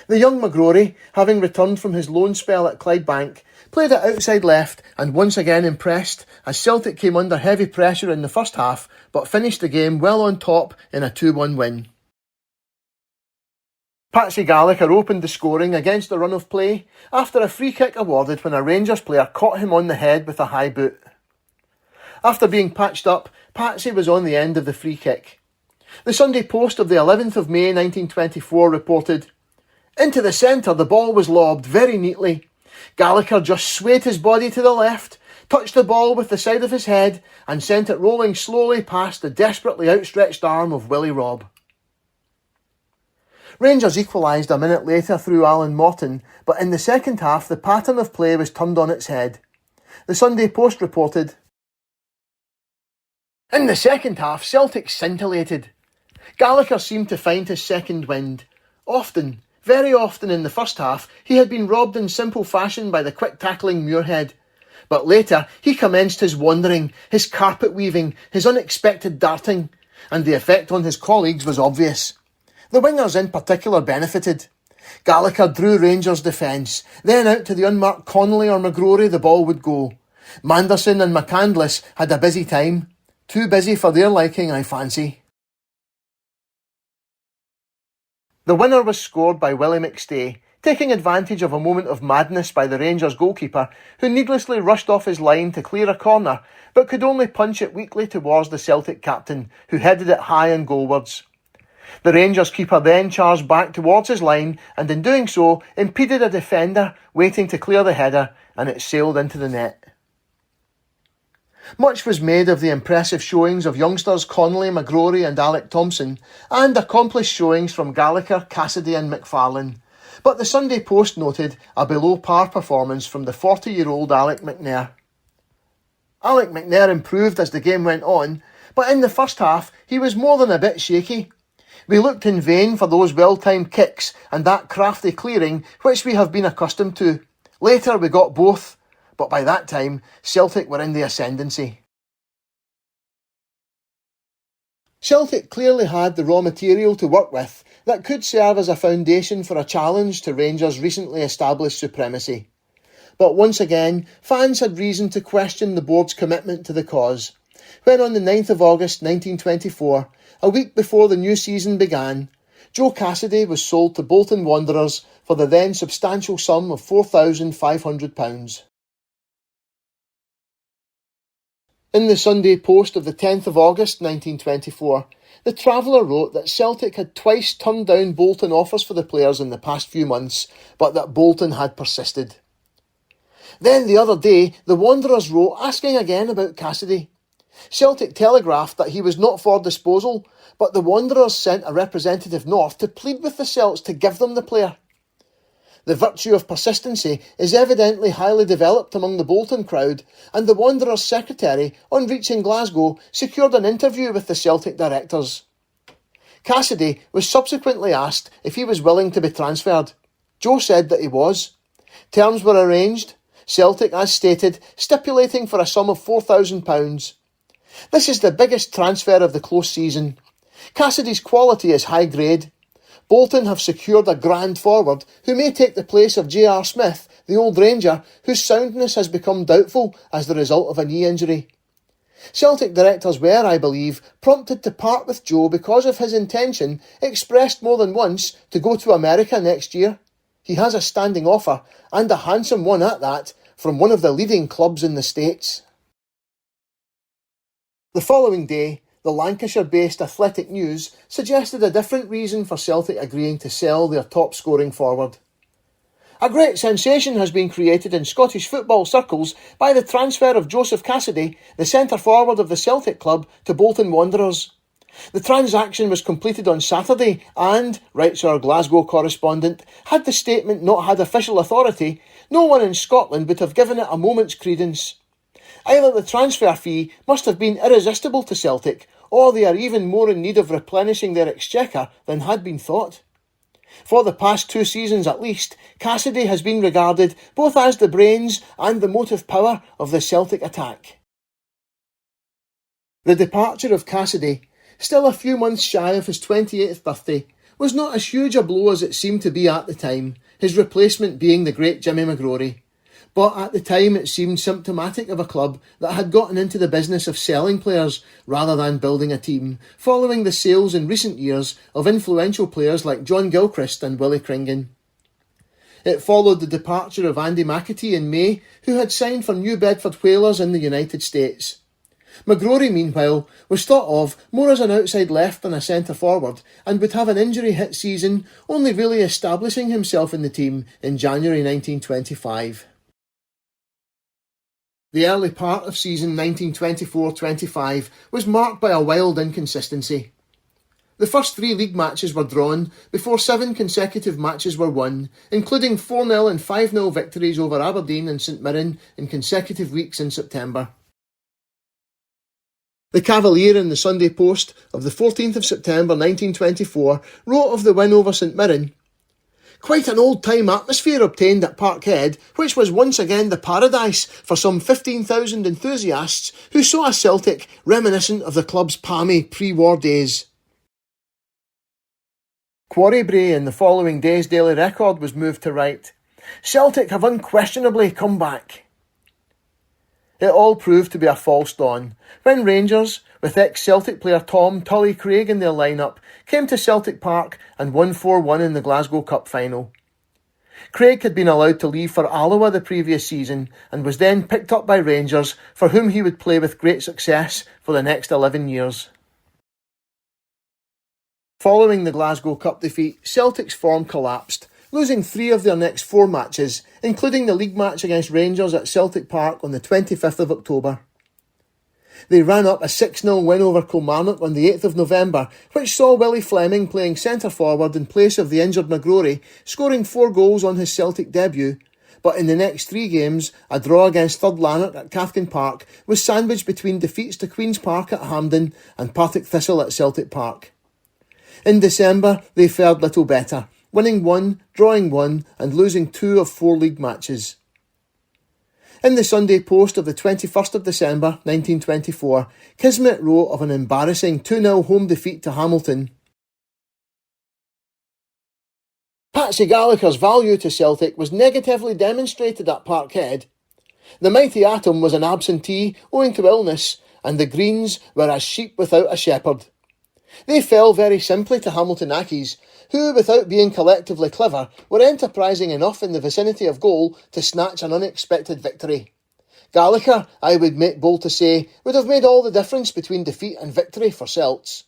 The young McGrory, having returned from his loan spell at Clydebank, played at outside left and once again impressed as Celtic came under heavy pressure in the first half but finished the game well on top in a 2-1 win. Patsy Gallacher opened the scoring against the run of play after a free kick awarded when a Rangers player caught him on the head with a high boot. After being patched up, Patsy was on the end of the free kick. The Sunday Post of the 11th of May 1924 reported, "Into the centre the ball was lobbed very neatly. Gallacher just swayed his body to the left, touched the ball with the side of his head and sent it rolling slowly past the desperately outstretched arm of Willie Robb." Rangers equalised a minute later through Alan Morton, but in the second half the pattern of play was turned on its head. The Sunday Post reported, "In the second half Celtic scintillated. Gallacher seemed to find his second wind. Often, very often in the first half, he had been robbed in simple fashion by the quick-tackling Muirhead. But later, he commenced his wandering, his carpet-weaving, his unexpected darting, and the effect on his colleagues was obvious. The wingers in particular benefited. Gallacher drew Rangers' defence, then out to the unmarked Connolly or McGrory the ball would go. Manderson and McCandless had a busy time. Too busy for their liking, I fancy." The winner was scored by Willie McStay, taking advantage of a moment of madness by the Rangers goalkeeper, who needlessly rushed off his line to clear a corner, but could only punch it weakly towards the Celtic captain, who headed it high and goalwards. The Rangers keeper then charged back towards his line, and in doing so, impeded a defender waiting to clear the header, and it sailed into the net. Much was made of the impressive showings of youngsters Connolly, McGrory and Alec Thompson, and accomplished showings from Gallacher, Cassidy and McFarlane. But the Sunday Post noted a below-par performance from the 40-year-old Alec McNair. Alec McNair improved as the game went on, but in the first half he was more than a bit shaky. We looked in vain for those well-timed kicks and that crafty clearing which we have been accustomed to. Later we got both, but by that time Celtic were in the ascendancy. Celtic clearly had the raw material to work with that could serve as a foundation for a challenge to Rangers' recently established supremacy. But once again, fans had reason to question the board's commitment to the cause, when on the 9th of August 1924, a week before the new season began, Joe Cassidy was sold to Bolton Wanderers for the then substantial sum of £4,500. In the Sunday Post of the 10th of August 1924, the Traveller wrote that Celtic had twice turned down Bolton offers for the players in the past few months, but that Bolton had persisted. Then the other day, the Wanderers wrote asking again about Cassidy. Celtic telegraphed that he was not for disposal, but the Wanderers sent a representative north to plead with the Celts to give them the player. The virtue of persistency is evidently highly developed among the Bolton crowd, and the Wanderers' secretary, on reaching Glasgow, secured an interview with the Celtic directors. Cassidy was subsequently asked if he was willing to be transferred. Joe said that he was. Terms were arranged, Celtic, as stated, stipulating for a sum of £4,000. This is the biggest transfer of the close season. Cassidy's quality is high grade. Bolton have secured a grand forward who may take the place of J.R. Smith, the old Ranger, whose soundness has become doubtful as the result of a knee injury. Celtic directors were, I believe, prompted to part with Joe because of his intention, expressed more than once, to go to America next year. He has a standing offer, and a handsome one at that, from one of the leading clubs in the States. The following day, the Lancashire-based Athletic News suggested a different reason for Celtic agreeing to sell their top-scoring forward. A great sensation has been created in Scottish football circles by the transfer of Joseph Cassidy, the centre-forward of the Celtic club, to Bolton Wanderers. The transaction was completed on Saturday and, writes our Glasgow correspondent, had the statement not had official authority, no one in Scotland would have given it a moment's credence. Either the transfer fee must have been irresistible to Celtic, or they are even more in need of replenishing their exchequer than had been thought. For the past 2 seasons at least, Cassidy has been regarded both as the brains and the motive power of the Celtic attack. The departure of Cassidy, still a few months shy of his 28th birthday, was not as huge a blow as it seemed to be at the time, his replacement being the great Jimmy McGrory. But at the time it seemed symptomatic of a club that had gotten into the business of selling players rather than building a team, following the sales in recent years of influential players like John Gilchrist and Willie Cringan. It followed the departure of Andy McAtee in May, who had signed for New Bedford Whalers in the United States. McGrory, meanwhile, was thought of more as an outside left than a centre-forward and would have an injury-hit season, only really establishing himself in the team in January 1925. The early part of season 1924-25 was marked by a wild inconsistency. The first 3 league matches were drawn before 7 consecutive matches were won, including 4-0 and 5-0 victories over Aberdeen and St Mirren in consecutive weeks in September. The Cavalier in the Sunday Post of the 14th of September 1924 wrote of the win over St Mirren, "Quite an old-time atmosphere obtained at Parkhead, which was once again the paradise for some 15,000 enthusiasts who saw a Celtic reminiscent of the club's palmy pre-war days." Quarrybrae in the following day's Daily Record was moved to write, "Celtic have unquestionably come back." It all proved to be a false dawn, when Rangers, with ex-Celtic player Tom Tully Craig in their lineup, came to Celtic Park and won 4-1 in the Glasgow Cup final. Craig had been allowed to leave for Alloa the previous season and was then picked up by Rangers, for whom he would play with great success for the next 11 years. Following the Glasgow Cup defeat, Celtic's form collapsed, losing 3 of their next 4 matches, including the league match against Rangers at Celtic Park on the 25th of October. They ran up a 6-0 win over Kilmarnock on the 8th of November, which saw Willie Fleming playing centre-forward in place of the injured McGrory, scoring 4 goals on his Celtic debut. But in the next 3 games, a draw against Third Lanark at Cathkin Park was sandwiched between defeats to Queen's Park at Hampden and Partick Thistle at Celtic Park. In December, they fared little better, winning 1, drawing 1 and losing 2 of 4 league matches. In the Sunday Post of the 21st of December 1924, Kismet wrote of an embarrassing 2-0 home defeat to Hamilton. Patsy Gallacher's value to Celtic was negatively demonstrated at Parkhead. The mighty Atom was an absentee owing to illness, and the Greens were as sheep without a shepherd. They fell very simply to Hamiltonakis, who, without being collectively clever, were enterprising enough in the vicinity of goal to snatch an unexpected victory. Gallacher, I would make bold to say, would have made all the difference between defeat and victory for Celts.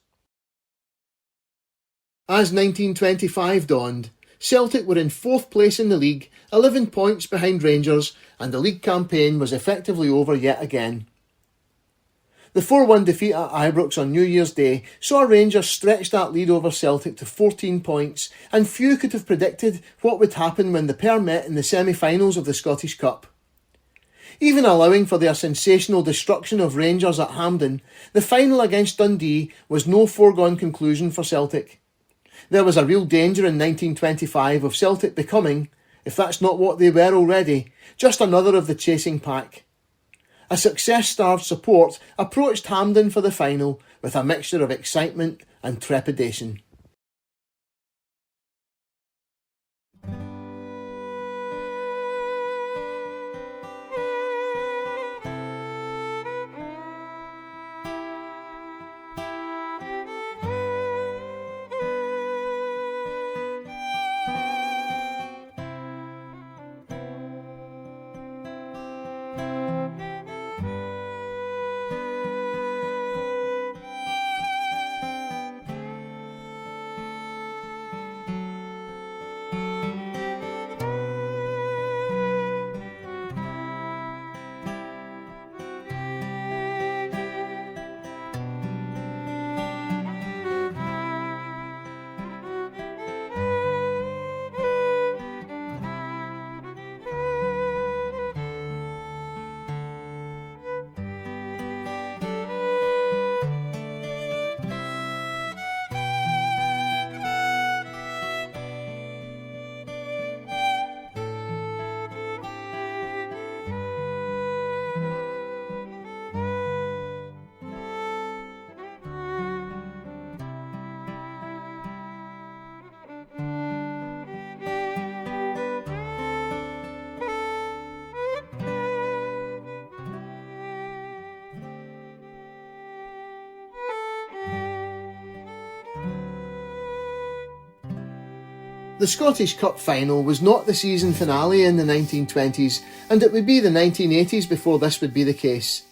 As 1925 dawned, Celtic were in 4th place in the league, 11 points behind Rangers, and the league campaign was effectively over yet again. The 4-1 defeat at Ibrox on New Year's Day saw Rangers stretch that lead over Celtic to 14 points, and few could have predicted what would happen when the pair met in the semi-finals of the Scottish Cup. Even allowing for their sensational destruction of Rangers at Hampden, the final against Dundee was no foregone conclusion for Celtic. There was a real danger in 1925 of Celtic becoming, if that's not what they were already, just another of the chasing pack. A success-starved support approached Hampden for the final with a mixture of excitement and trepidation. The Scottish Cup final was not the season finale in the 1920s, and it would be the 1980s before this would be the case.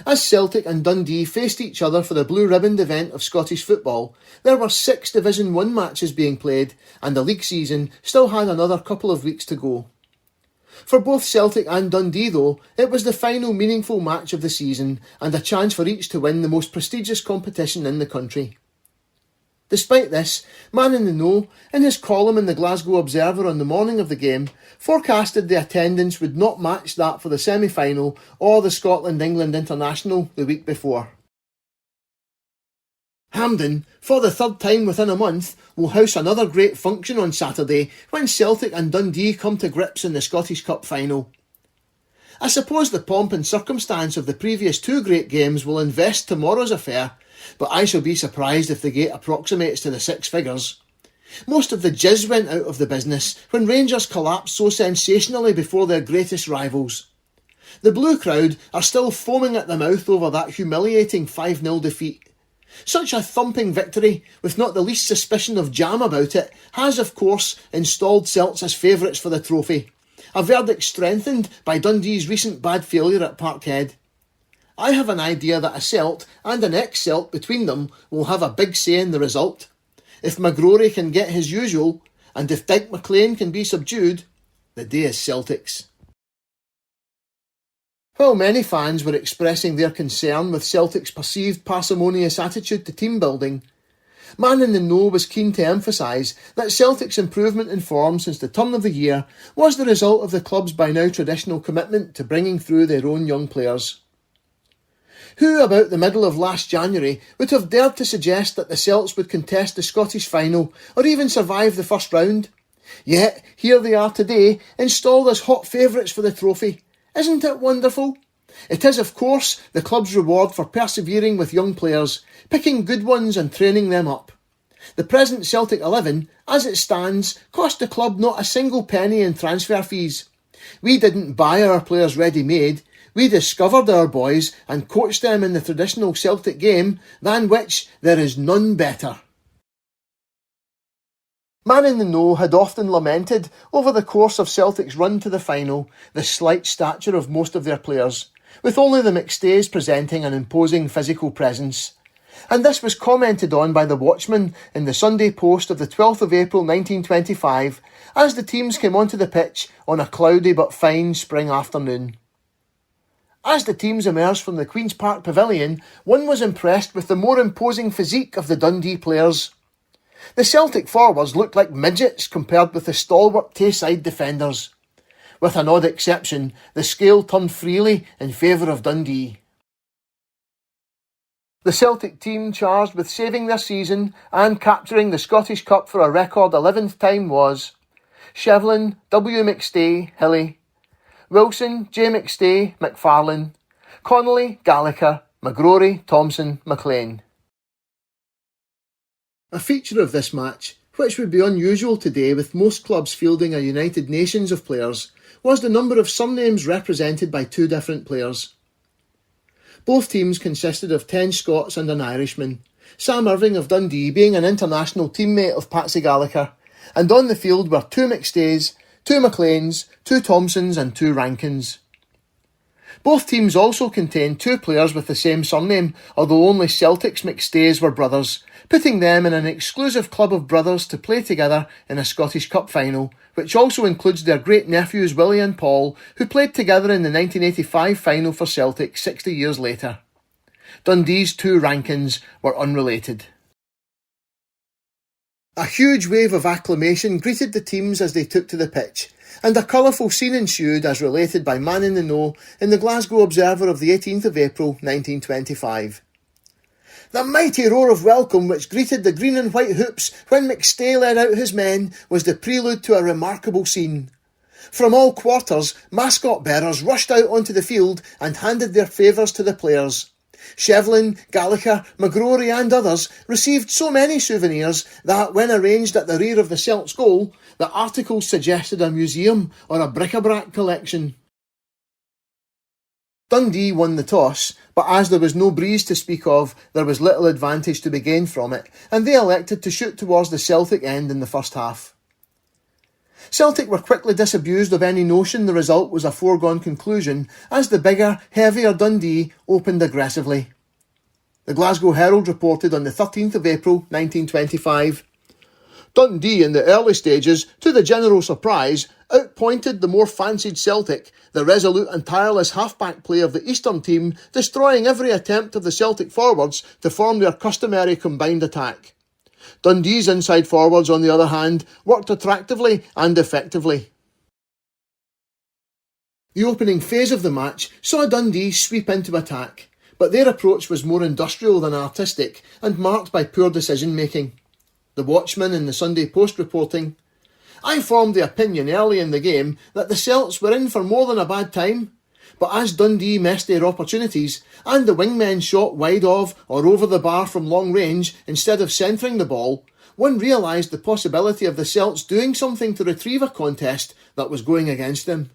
As Celtic and Dundee faced each other for the blue-ribboned event of Scottish football, there were 6 Division 1 matches being played, and the league season still had another couple of weeks to go. For both Celtic and Dundee, though, it was the final meaningful match of the season, and a chance for each to win the most prestigious competition in the country. Despite this, Man in the Know, in his column in the Glasgow Observer on the morning of the game, forecasted the attendance would not match that for the semi-final or the Scotland-England International the week before. Hampden, for the 3rd time within a month, will house another great function on Saturday when Celtic and Dundee come to grips in the Scottish Cup final. I suppose the pomp and circumstance of the previous 2 great games will invest tomorrow's affair, but I shall be surprised if the gate approximates to the 6 figures. Most of the jizz went out of the business when Rangers collapsed so sensationally before their greatest rivals. The blue crowd are still foaming at the mouth over that humiliating 5-0 defeat. Such a thumping victory, with not the least suspicion of jam about it, has of course installed Celts as favourites for the trophy, a verdict strengthened by Dundee's recent bad failure at Parkhead. I have an idea that a Celt and an ex-Celt between them will have a big say in the result. If McGrory can get his usual, and if Dyke McLean can be subdued, the day is Celtic's. While many fans were expressing their concern with Celtic's perceived parsimonious attitude to team building, Man in the Know was keen to emphasise that Celtic's improvement in form since the turn of the year was the result of the club's by now traditional commitment to bringing through their own young players. Who, about the middle of last January, would have dared to suggest that the Celts would contest the Scottish final or even survive the first round? Yet, here they are today, installed as hot favourites for the trophy. Isn't it wonderful? It is, of course, the club's reward for persevering with young players, picking good ones and training them up. The present Celtic 11, as it stands, cost the club not a single penny in transfer fees. We didn't buy our players ready-made. We discovered our boys and coached them in the traditional Celtic game, than which there is none better. Man in the Know had often lamented, over the course of Celtic's run to the final, the slight stature of most of their players, with only the McStays presenting an imposing physical presence. And this was commented on by the Watchman in the Sunday Post of the 12th of April 1925, as the teams came onto the pitch on a cloudy but fine spring afternoon. As the teams emerged from the Queen's Park Pavilion, one was impressed with the more imposing physique of the Dundee players. The Celtic forwards looked like midgets compared with the stalwart Tayside defenders. With an odd exception, the scale turned freely in favour of Dundee. The Celtic team charged with saving their season and capturing the Scottish Cup for a record 11th time was Shevlin, W. McStay, Hilly, Wilson, J. McStay, McFarlane, Connolly, Gallacher, McGrory, Thompson, McLean. A feature of this match, which would be unusual today with most clubs fielding a United Nations of players, was the number of surnames represented by two different players. Both teams consisted of 10 Scots and an Irishman, Sam Irving of Dundee being an international teammate of Patsy Gallacher, and on the field were two McStays, two McLeans, two Thompsons and two Rankins. Both teams also contained two players with the same surname, although only Celtic's McStays were brothers, putting them in an exclusive club of brothers to play together in a Scottish Cup final, which also includes their great-nephews Willie and Paul, who played together in the 1985 final for Celtic 60 years later. Dundee's two Rankins were unrelated. A huge wave of acclamation greeted the teams as they took to the pitch, and a colourful scene ensued as related by Man in the Know in the Glasgow Observer of the 18th of April 1925. The mighty roar of welcome which greeted the green and white hoops when McStay led out his men was the prelude to a remarkable scene. From all quarters, mascot bearers rushed out onto the field and handed their favours to the players. Shevlin, Gallacher, McGrory and others received so many souvenirs that, when arranged at the rear of the Celts goal, the articles suggested a museum or a bric-a-brac collection. Dundee won the toss, but as there was no breeze to speak of, there was little advantage to be gained from it, and they elected to shoot towards the Celtic end in the first half. Celtic were quickly disabused of any notion the result was a foregone conclusion, as the bigger, heavier Dundee opened aggressively. The Glasgow Herald reported on the 13th of April 1925, Dundee in the early stages, to the general surprise, outpointed the more fancied Celtic, the resolute and tireless half-back play of the Eastern team destroying every attempt of the Celtic forwards to form their customary combined attack. Dundee's inside forwards, on the other hand, worked attractively and effectively. The opening phase of the match saw Dundee sweep into attack, but their approach was more industrial than artistic and marked by poor decision-making. The Watchman in the Sunday Post reporting, I formed the opinion early in the game that the Celts were in for more than a bad time, but as Dundee missed their opportunities and the wingmen shot wide of or over the bar from long range instead of centring the ball, one realised the possibility of the Celts doing something to retrieve a contest that was going against them.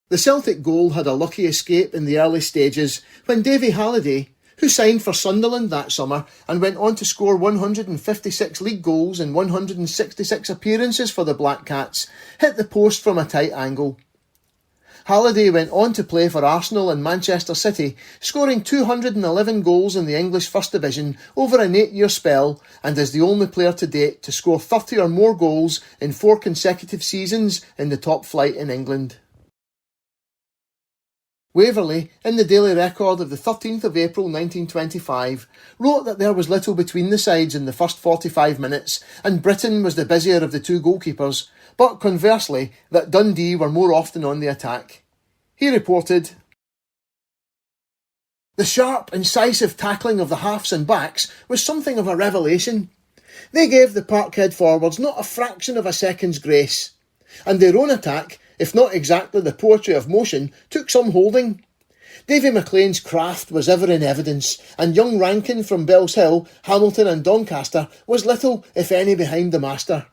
The Celtic goal had a lucky escape in the early stages when Davy Halliday, who signed for Sunderland that summer and went on to score 156 league goals in 166 appearances for the Black Cats, hit the post from a tight angle. Halliday went on to play for Arsenal and Manchester City, scoring 211 goals in the English First Division over an 8-year spell, and is the only player to date to score 30 or more goals in 4 consecutive seasons in the top flight in England. Waverley, in the Daily Record of the 13th of April 1925, wrote that there was little between the sides in the first 45 minutes, and Britain was the busier of the two goalkeepers, but conversely, that Dundee were more often on the attack. He reported, the sharp, incisive tackling of the halves and backs was something of a revelation. They gave the Parkhead forwards not a fraction of a second's grace, and their own attack, if not exactly the poetry of motion, took some holding. Davy McLean's craft was ever in evidence, and young Rankin from Bells Hill, Hamilton and Doncaster was little, if any, behind the master.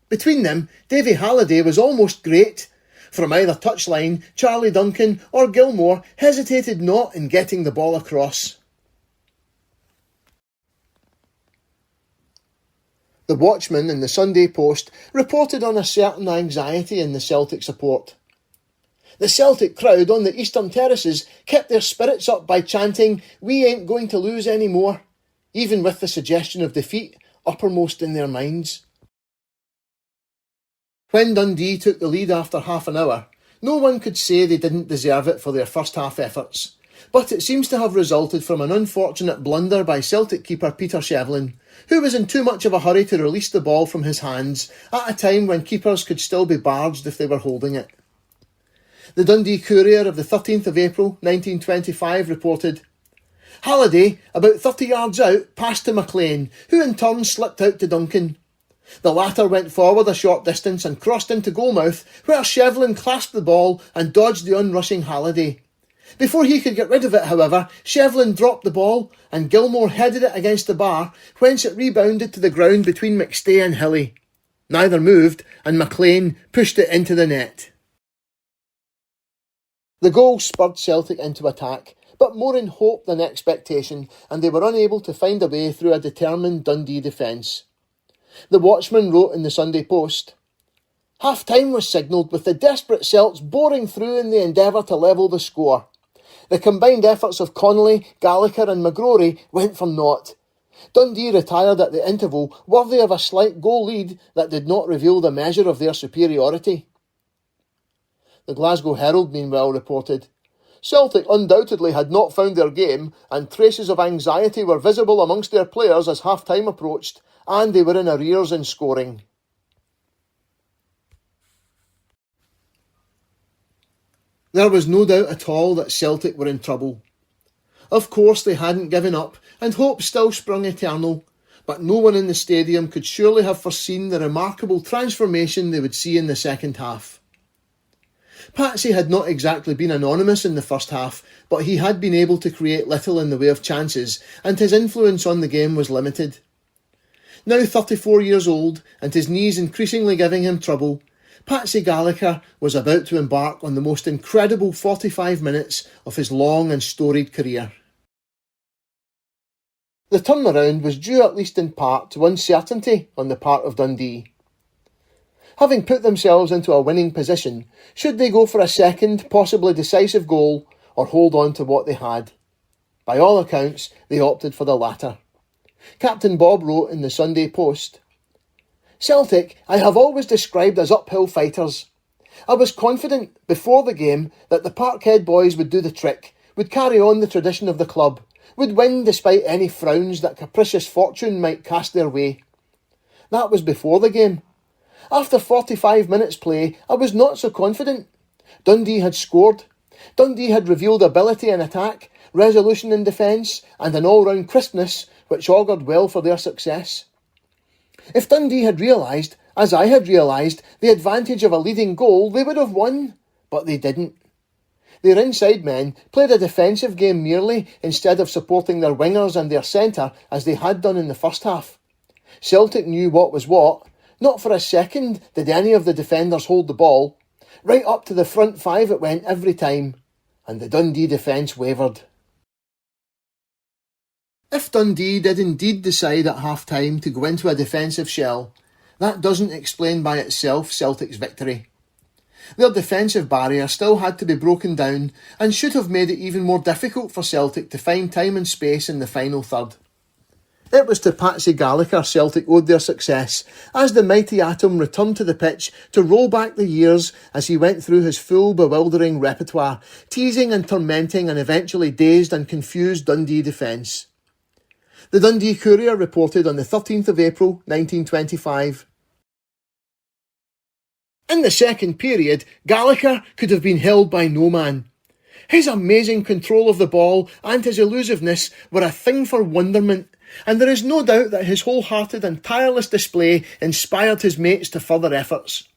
Between them, Davy Halliday was almost great. From either touchline, Charlie Duncan or Gilmore hesitated not in getting the ball across. The Watchman in the Sunday Post reported on a certain anxiety in the Celtic support. The Celtic crowd on the eastern terraces kept their spirits up by chanting, "We ain't going to lose any more," even with the suggestion of defeat uppermost in their minds. When Dundee took the lead after half an hour, no one could say they didn't deserve it for their first half efforts, but it seems to have resulted from an unfortunate blunder by Celtic keeper Peter Shevlin, who was in too much of a hurry to release the ball from his hands at a time when keepers could still be barged if they were holding it. The Dundee Courier of the 13th of April 1925 reported, Halliday, about 30 yards out, passed to McLean, who in turn slipped out to Duncan. The latter went forward a short distance and crossed into goalmouth, where Shevlin clasped the ball and dodged the onrushing Halliday. Before he could get rid of it, however, Shevlin dropped the ball, and Gilmore headed it against the bar, whence it rebounded to the ground between McStay and Hilly. Neither moved, and McLean pushed it into the net. The goal spurred Celtic into attack, but more in hope than expectation, and they were unable to find a way through a determined Dundee defence. The Watchman wrote in the Sunday Post, "Half-time was signalled with the desperate Celts boring through in the endeavour to level the score. The combined efforts of Connolly, Gallacher and McGrory went for naught. Dundee retired at the interval, worthy of a slight goal lead that did not reveal the measure of their superiority." The Glasgow Herald meanwhile reported, "Celtic undoubtedly had not found their game, and traces of anxiety were visible amongst their players as half-time approached, and they were in arrears in scoring." There was no doubt at all that Celtic were in trouble. Of course they hadn't given up, and hope still sprung eternal, but no one in the stadium could surely have foreseen the remarkable transformation they would see in the second half. Patsy had not exactly been anonymous in the first half, but he had been able to create little in the way of chances, and his influence on the game was limited. Now 34 years old, and his knees increasingly giving him trouble, Patsy Gallacher was about to embark on the most incredible 45 minutes of his long and storied career. The turnaround was due at least in part to uncertainty on the part of Dundee. Having put themselves into a winning position, should they go for a second, possibly decisive goal, or hold on to what they had? By all accounts, they opted for the latter. Captain Bob wrote in the Sunday Post, "Celtic I have always described as uphill fighters. I was confident before the game that the Parkhead boys would do the trick, would carry on the tradition of the club, would win despite any frowns that capricious fortune might cast their way. That was before the game. After 45 minutes play, I was not so confident. Dundee had scored. Dundee had revealed ability in attack, resolution in defence, and an all-round crispness which augured well for their success. If Dundee had realised, as I had realised, the advantage of a leading goal, they would have won, but they didn't. Their inside men played a defensive game merely instead of supporting their wingers and their centre as they had done in the first half. Celtic knew what was what. Not for a second did any of the defenders hold the ball. Right up to the front five it went every time, and the Dundee defence wavered." If Dundee did indeed decide at half-time to go into a defensive shell, that doesn't explain by itself Celtic's victory. Their defensive barrier still had to be broken down and should have made it even more difficult for Celtic to find time and space in the final third. It was to Patsy Gallacher Celtic owed their success, as the mighty Atom returned to the pitch to roll back the years as he went through his full bewildering repertoire, teasing and tormenting an eventually dazed and confused Dundee defence. The Dundee Courier reported on the 13th of April 1925. In the second period, Gallacher could have been held by no man. His amazing control of the ball and his elusiveness were a thing for wonderment, and there is no doubt that his wholehearted and tireless display inspired his mates to further efforts.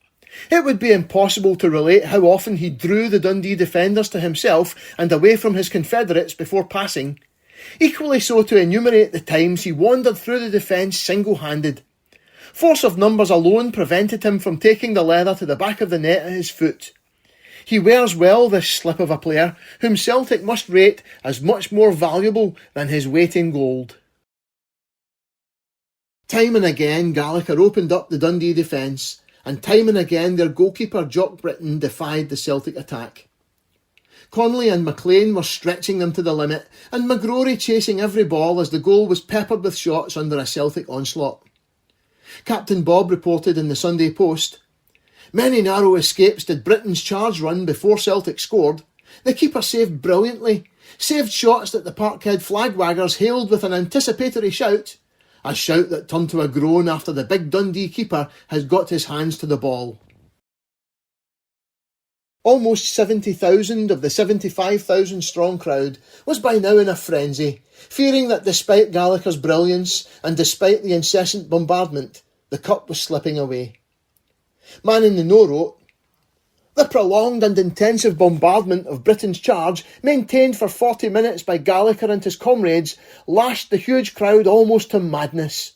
It would be impossible to relate how often he drew the Dundee defenders to himself and away from his confederates before passing. Equally so to enumerate the times he wandered through the defence single-handed. Force of numbers alone prevented him from taking the leather to the back of the net at his foot. He wears well, this slip of a player, whom Celtic must rate as much more valuable than his weight in gold. Time and again Gallacher opened up the Dundee defence, and time and again their goalkeeper Jock Britton defied the Celtic attack. Connolly and McLean were stretching them to the limit, and McGrory chasing every ball as the goal was peppered with shots under a Celtic onslaught. Captain Bob reported in the Sunday Post, "Many narrow escapes did Britain's charge run before Celtic scored. The keeper saved brilliantly, saved shots that the Parkhead flagwaggers hailed with an anticipatory shout, a shout that turned to a groan after the big Dundee keeper has got his hands to the ball." Almost 70,000 of the 75,000 strong crowd was by now in a frenzy, fearing that despite Gallacher's brilliance and despite the incessant bombardment, the cup was slipping away. Man in the Know wrote, "The prolonged and intensive bombardment of Britain's charge, maintained for 40 minutes by Gallacher and his comrades, lashed the huge crowd almost to madness.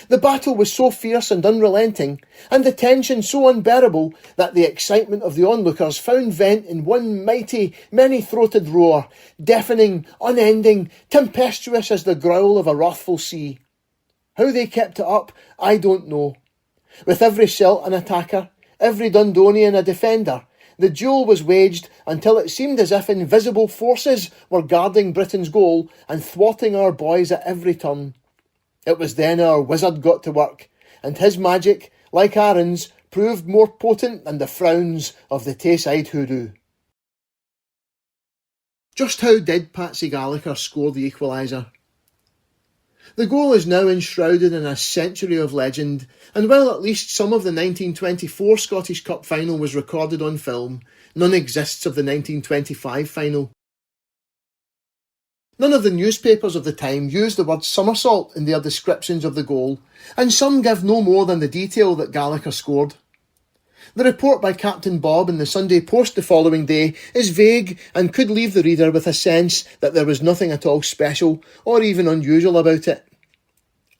The battle was so fierce and unrelenting, and the tension so unbearable, that the excitement of the onlookers found vent in one mighty, many-throated roar, deafening, unending, tempestuous as the growl of a wrathful sea. How they kept it up, I don't know. With every Celt an attacker, every Dundonian a defender, the duel was waged until it seemed as if invisible forces were guarding Britain's goal and thwarting our boys at every turn. It was then our wizard got to work, and his magic, like Aaron's, proved more potent than the frowns of the Tayside hoodoo." Just how did Patsy Gallacher score the equaliser? The goal is now enshrouded in a century of legend, and while at least some of the 1924 Scottish Cup final was recorded on film, none exists of the 1925 final. None of the newspapers of the time used the word somersault in their descriptions of the goal, and some give no more than the detail that Gallacher scored. The report by Captain Bob in the Sunday Post the following day is vague and could leave the reader with a sense that there was nothing at all special or even unusual about it.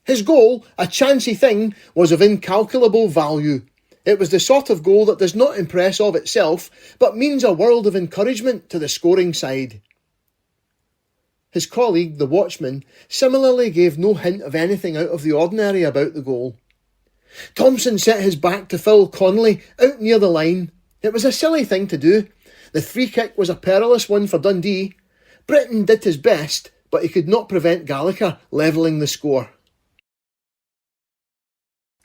His goal, a chancy thing, was of incalculable value. It was the sort of goal that does not impress of itself, but means a world of encouragement to the scoring side. His colleague, the watchman, similarly gave no hint of anything out of the ordinary about the goal. Thompson set his back to Phil Connolly out near the line. It was a silly thing to do. The free kick was a perilous one for Dundee. Britton did his best, but he could not prevent Gallacher levelling the score.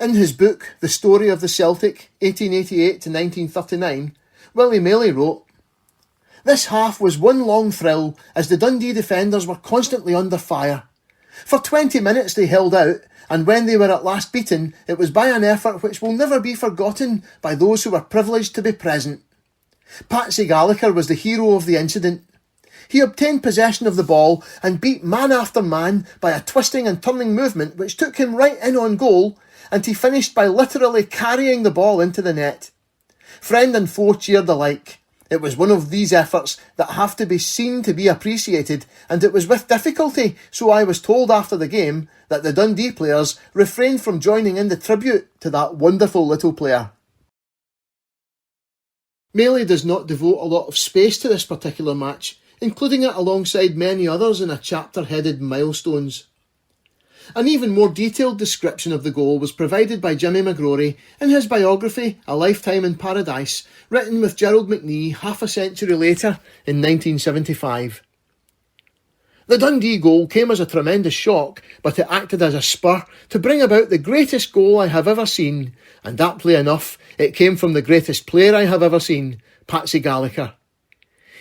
In his book, The Story of the Celtic, 1888 to 1939, Willie Maley wrote, "This half was one long thrill as the Dundee defenders were constantly under fire. For 20 minutes they held out, and when they were at last beaten, it was by an effort which will never be forgotten by those who were privileged to be present. Patsy Gallacher was the hero of the incident. He obtained possession of the ball and beat man after man by a twisting and turning movement which took him right in on goal, and he finished by literally carrying the ball into the net. Friend and foe cheered alike. It was one of these efforts that have to be seen to be appreciated, and it was with difficulty, so I was told after the game, that the Dundee players refrained from joining in the tribute to that wonderful little player." Maley does not devote a lot of space to this particular match, including it alongside many others in a chapter headed Milestones. An even more detailed description of the goal was provided by Jimmy McGrory in his biography, A Lifetime in Paradise, written with Gerald McNee half a century later in 1975. "The Dundee goal came as a tremendous shock, but it acted as a spur to bring about the greatest goal I have ever seen, and aptly enough, it came from the greatest player I have ever seen, Patsy Gallacher.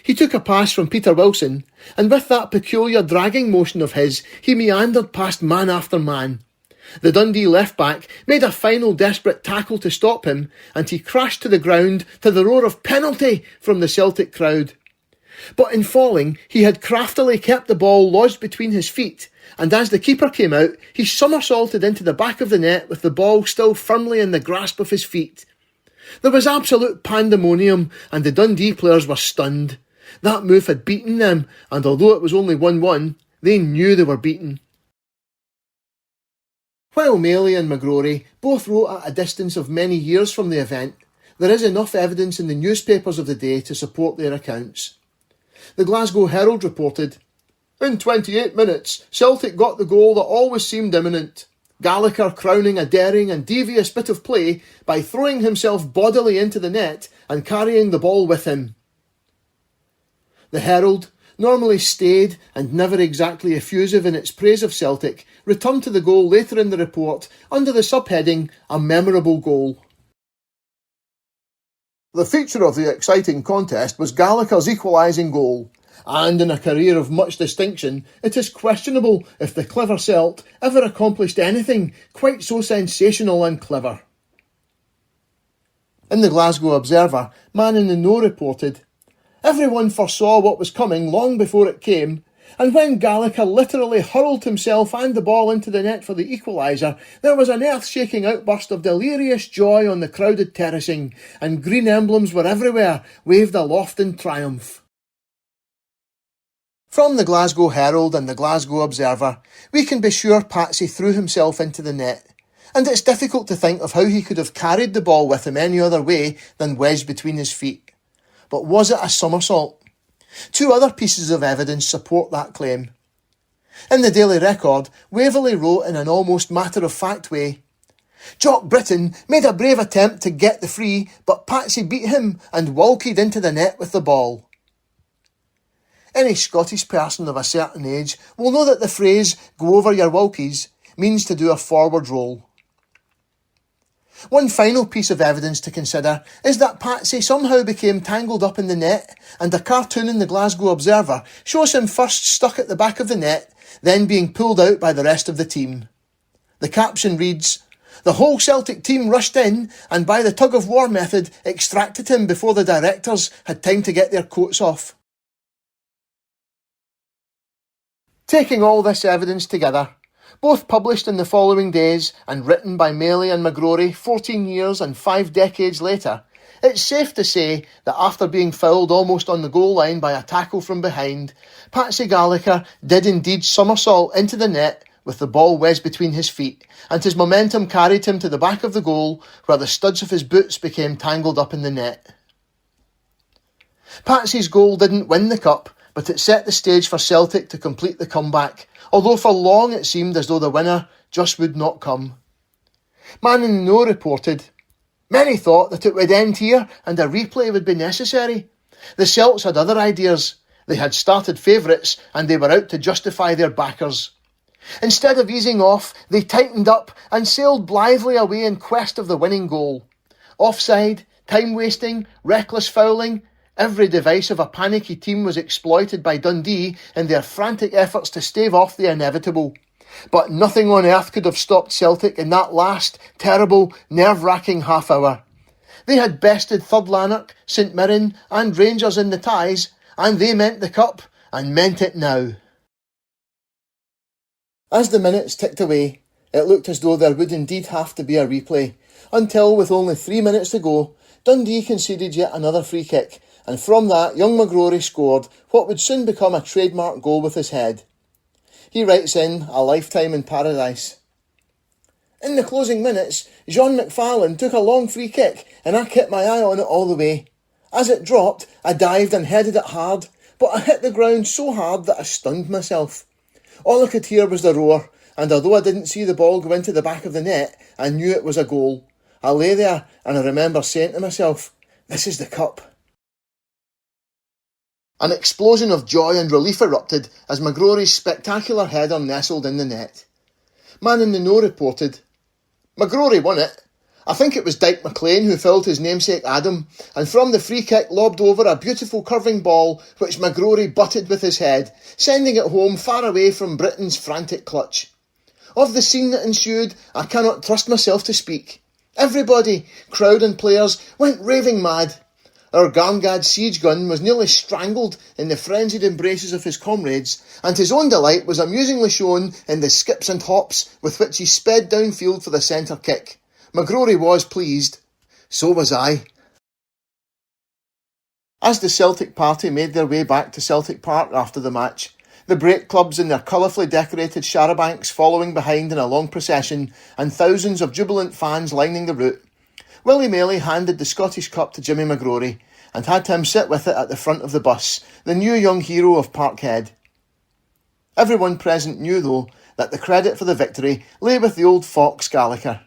He took a pass from Peter Wilson, and with that peculiar dragging motion of his, he meandered past man after man. The Dundee left-back made a final desperate tackle to stop him, and he crashed to the ground to the roar of penalty from the Celtic crowd. But in falling, he had craftily kept the ball lodged between his feet, and as the keeper came out, he somersaulted into the back of the net with the ball still firmly in the grasp of his feet. There was absolute pandemonium, and the Dundee players were stunned. That move had beaten them, and although it was only 1-1, they knew they were beaten." While Maley and McGrory both wrote at a distance of many years from the event, there is enough evidence in the newspapers of the day to support their accounts. The Glasgow Herald reported, "In 28 minutes, Celtic got the goal that always seemed imminent. Gallacher crowning a daring and devious bit of play by throwing himself bodily into the net and carrying the ball with him." The Herald, normally staid and never exactly effusive in its praise of Celtic, returned to the goal later in the report under the subheading, "A Memorable Goal." "The feature of the exciting contest was Gallacher's equalising goal, and in a career of much distinction, it is questionable if the clever Celt ever accomplished anything quite so sensational and clever." In the Glasgow Observer, Man in the Know reported, "Everyone foresaw what was coming long before it came. and when Gallacher literally hurled himself and the ball into the net for the equaliser, there was an earth-shaking outburst of delirious joy on the crowded terracing, and green emblems were everywhere, waved aloft in triumph. From the Glasgow Herald and the Glasgow Observer, we can be sure Patsy threw himself into the net, and it's difficult to think of how he could have carried the ball with him any other way than wedged between his feet. But was it a somersault? Two other pieces of evidence support that claim. In the Daily Record, Waverley wrote in an almost matter-of-fact way, "Jock Britton made a brave attempt to get the free, but Patsy beat him and walkied into the net with the ball." Any Scottish person of a certain age will know that the phrase "go over your walkies" means to do a forward roll. One final piece of evidence to consider is that Patsy somehow became tangled up in the net, and a cartoon in the Glasgow Observer shows him first stuck at the back of the net, then being pulled out by the rest of the team. The caption reads, "The whole Celtic team rushed in and by the tug-of-war method extracted him before the directors had time to get their coats off." Taking all this evidence together, both published in the following days and written by Maley and McGrory 14 years and 5 decades later, it's safe to say that after being fouled almost on the goal line by a tackle from behind, Patsy Gallacher did indeed somersault into the net with the ball wedged between his feet, and his momentum carried him to the back of the goal where the studs of his boots became tangled up in the net. Patsy's goal didn't win the cup, but it set the stage for Celtic to complete the comeback, although for long it seemed as though the winner just would not come. Man in the Know reported, "Many thought that it would end here and a replay would be necessary. The Celts had other ideas. They had started favourites and they were out to justify their backers. Instead of easing off, they tightened up and sailed blithely away in quest of the winning goal. Offside, time-wasting, reckless fouling, every device of a panicky team was exploited by Dundee in their frantic efforts to stave off the inevitable. But nothing on earth could have stopped Celtic in that last, terrible, nerve-wracking half-hour. They had bested Third Lanark, St Mirren and Rangers in the ties, and they meant the cup, and meant it now." As the minutes ticked away, it looked as though there would indeed have to be a replay, until with only 3 minutes to go, Dundee conceded yet another free kick, and from that young McGrory scored what would soon become a trademark goal with his head. He writes in A Lifetime in Paradise. "In the closing minutes, Jean McFarlane took a long free kick and I kept my eye on it all the way. As it dropped, I dived and headed it hard, but I hit the ground so hard that I stunned myself. All I could hear was the roar, and although I didn't see the ball go into the back of the net, I knew it was a goal. I lay there and I remember saying to myself, 'This is the cup.'" An explosion of joy and relief erupted as McGrory's spectacular header nestled in the net. Man in the Know reported, "McGrory won it. I think it was Dyke McLean who fouled his namesake Adam, and from the free kick lobbed over a beautiful curving ball which McGrory butted with his head, sending it home far away from Britain's frantic clutch. Of the scene that ensued, I cannot trust myself to speak. Everybody, crowd and players, went raving mad. Our Garngad siege gun was nearly strangled in the frenzied embraces of his comrades, and his own delight was amusingly shown in the skips and hops with which he sped downfield for the centre kick. McGrory was pleased. So was I." As the Celtic party made their way back to Celtic Park after the match, the brake clubs in their colourfully decorated charabancs following behind in a long procession, and thousands of jubilant fans lining the route, Willie Maley handed the Scottish Cup to Jimmy McGrory and had him sit with it at the front of the bus, the new young hero of Parkhead. Everyone present knew, though, that the credit for the victory lay with the old fox Gallacher.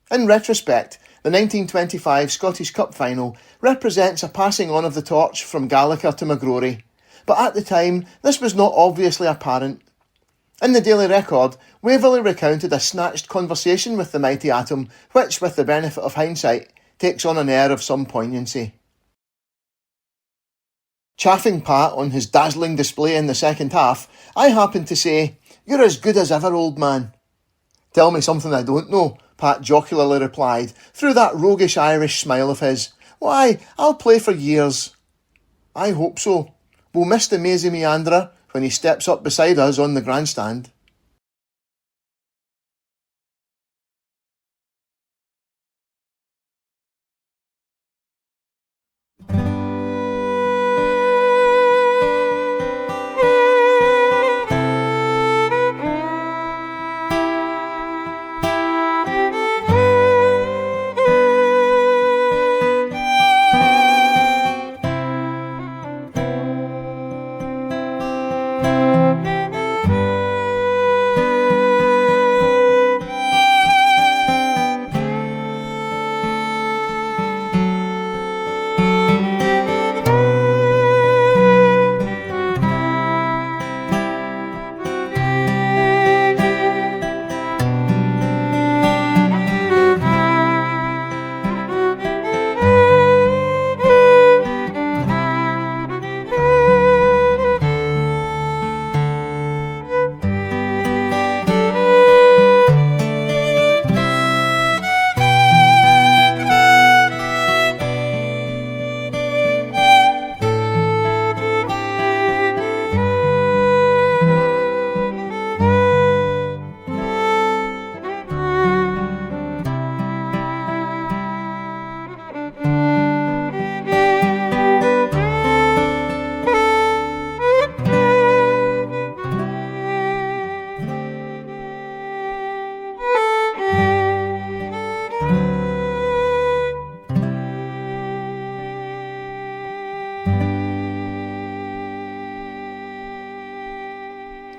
In retrospect, the 1925 Scottish Cup final represents a passing on of the torch from Gallacher to McGrory, but at the time this was not obviously apparent. In the Daily Record, Waverley recounted a snatched conversation with the mighty Atom, which, with the benefit of hindsight, takes on an air of some poignancy. Chaffing Pat on his dazzling display in the second half, I happened to say, "You're as good as ever, old man." "Tell me something I don't know," Pat jocularly replied, through that roguish Irish smile of his. "Why, I'll play for years." "I hope so. We'll miss the mazy meanderer when he steps up beside us on the grandstand.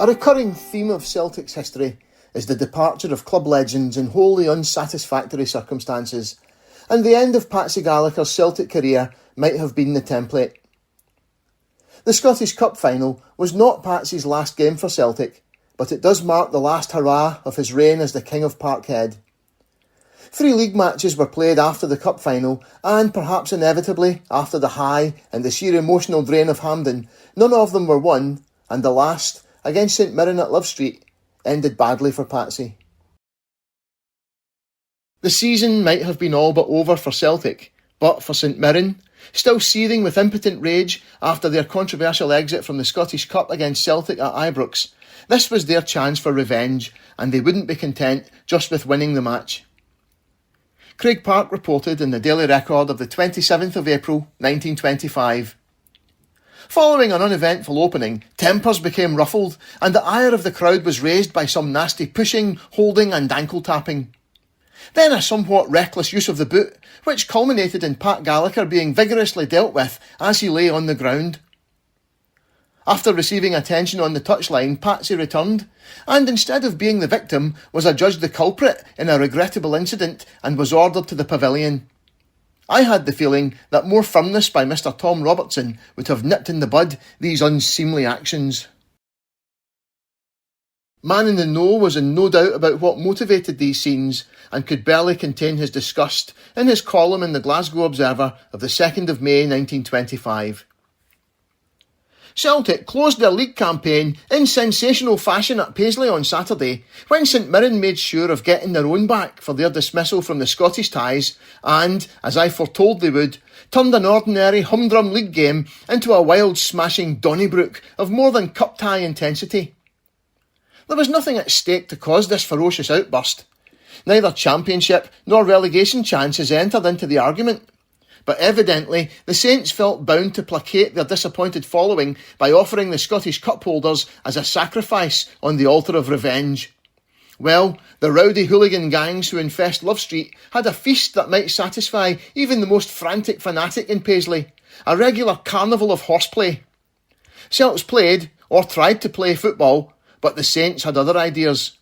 A recurring theme of Celtic's history is the departure of club legends in wholly unsatisfactory circumstances, and the end of Patsy Gallacher's Celtic career might have been the template. The Scottish Cup final was not Patsy's last game for Celtic, but it does mark the last hurrah of his reign as the King of Parkhead. 3 league matches were played after the cup final, and perhaps inevitably, after the high and the sheer emotional drain of Hampden, none of them were won, and the last, against St Mirren at Love Street, ended badly for Patsy. The season might have been all but over for Celtic, but for St Mirren, still seething with impotent rage after their controversial exit from the Scottish Cup against Celtic at Ibrox, this was their chance for revenge, and they wouldn't be content just with winning the match. Craig Park reported in the Daily Record of the 27th of April 1925, "Following an uneventful opening, tempers became ruffled, and the ire of the crowd was raised by some nasty pushing, holding and ankle tapping. Then a somewhat reckless use of the boot, which culminated in Pat Gallacher being vigorously dealt with as he lay on the ground. After receiving attention on the touchline, Patsy returned, and instead of being the victim, was adjudged the culprit in a regrettable incident and was ordered to the pavilion. I had the feeling that more firmness by Mr. Tom Robertson would have nipped in the bud these unseemly actions." Man in the Know was in no doubt about what motivated these scenes, and could barely contain his disgust in his column in the Glasgow Observer of the 2nd of May 1925. "Celtic closed their league campaign in sensational fashion at Paisley on Saturday, when St Mirren made sure of getting their own back for their dismissal from the Scottish ties and, as I foretold they would, turned an ordinary humdrum league game into a wild smashing Donnybrook of more than cup tie intensity. There was nothing at stake to cause this ferocious outburst. Neither championship nor relegation chances entered into the argument. But evidently, the Saints felt bound to placate their disappointed following by offering the Scottish Cup holders as a sacrifice on the altar of revenge. Well, the rowdy hooligan gangs who infest Love Street had a feast that might satisfy even the most frantic fanatic in Paisley, a regular carnival of horseplay. Celts played, or tried to play football, but the Saints had other ideas.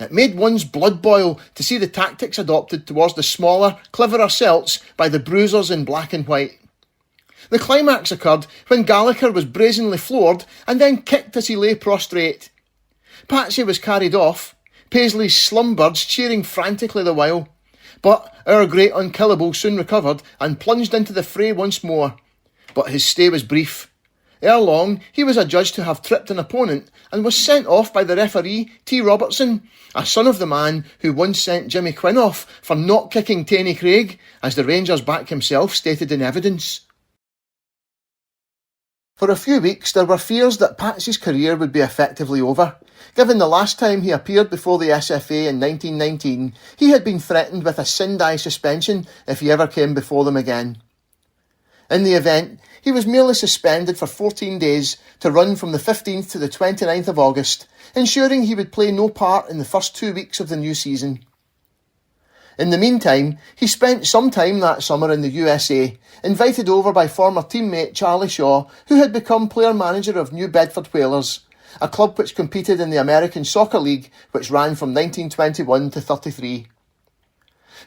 It made one's blood boil to see the tactics adopted towards the smaller, cleverer Celts by the bruisers in black and white. The climax occurred when Gallacher was brazenly floored and then kicked as he lay prostrate. Patsy was carried off, Paisley's slumbirds cheering frantically the while. But our great unkillable soon recovered and plunged into the fray once more. But his stay was brief. Ere long, he was adjudged to have tripped an opponent and was sent off by the referee, T. Robertson, a son of the man who once sent Jimmy Quinn off for not kicking Taney Craig, as the Rangers back himself stated in evidence. For a few weeks, there were fears that Patsy's career would be effectively over, given the last time he appeared before the SFA in 1919, he had been threatened with a Sindai suspension if he ever came before them again. In the event, he was merely suspended for 14 days to run from the 15th to the 29th of August, ensuring he would play no part in the first 2 weeks of the new season. In the meantime, he spent some time that summer in the USA, invited over by former teammate Charlie Shaw, who had become player-manager of New Bedford Whalers, a club which competed in the American Soccer League, which ran from 1921 to 33.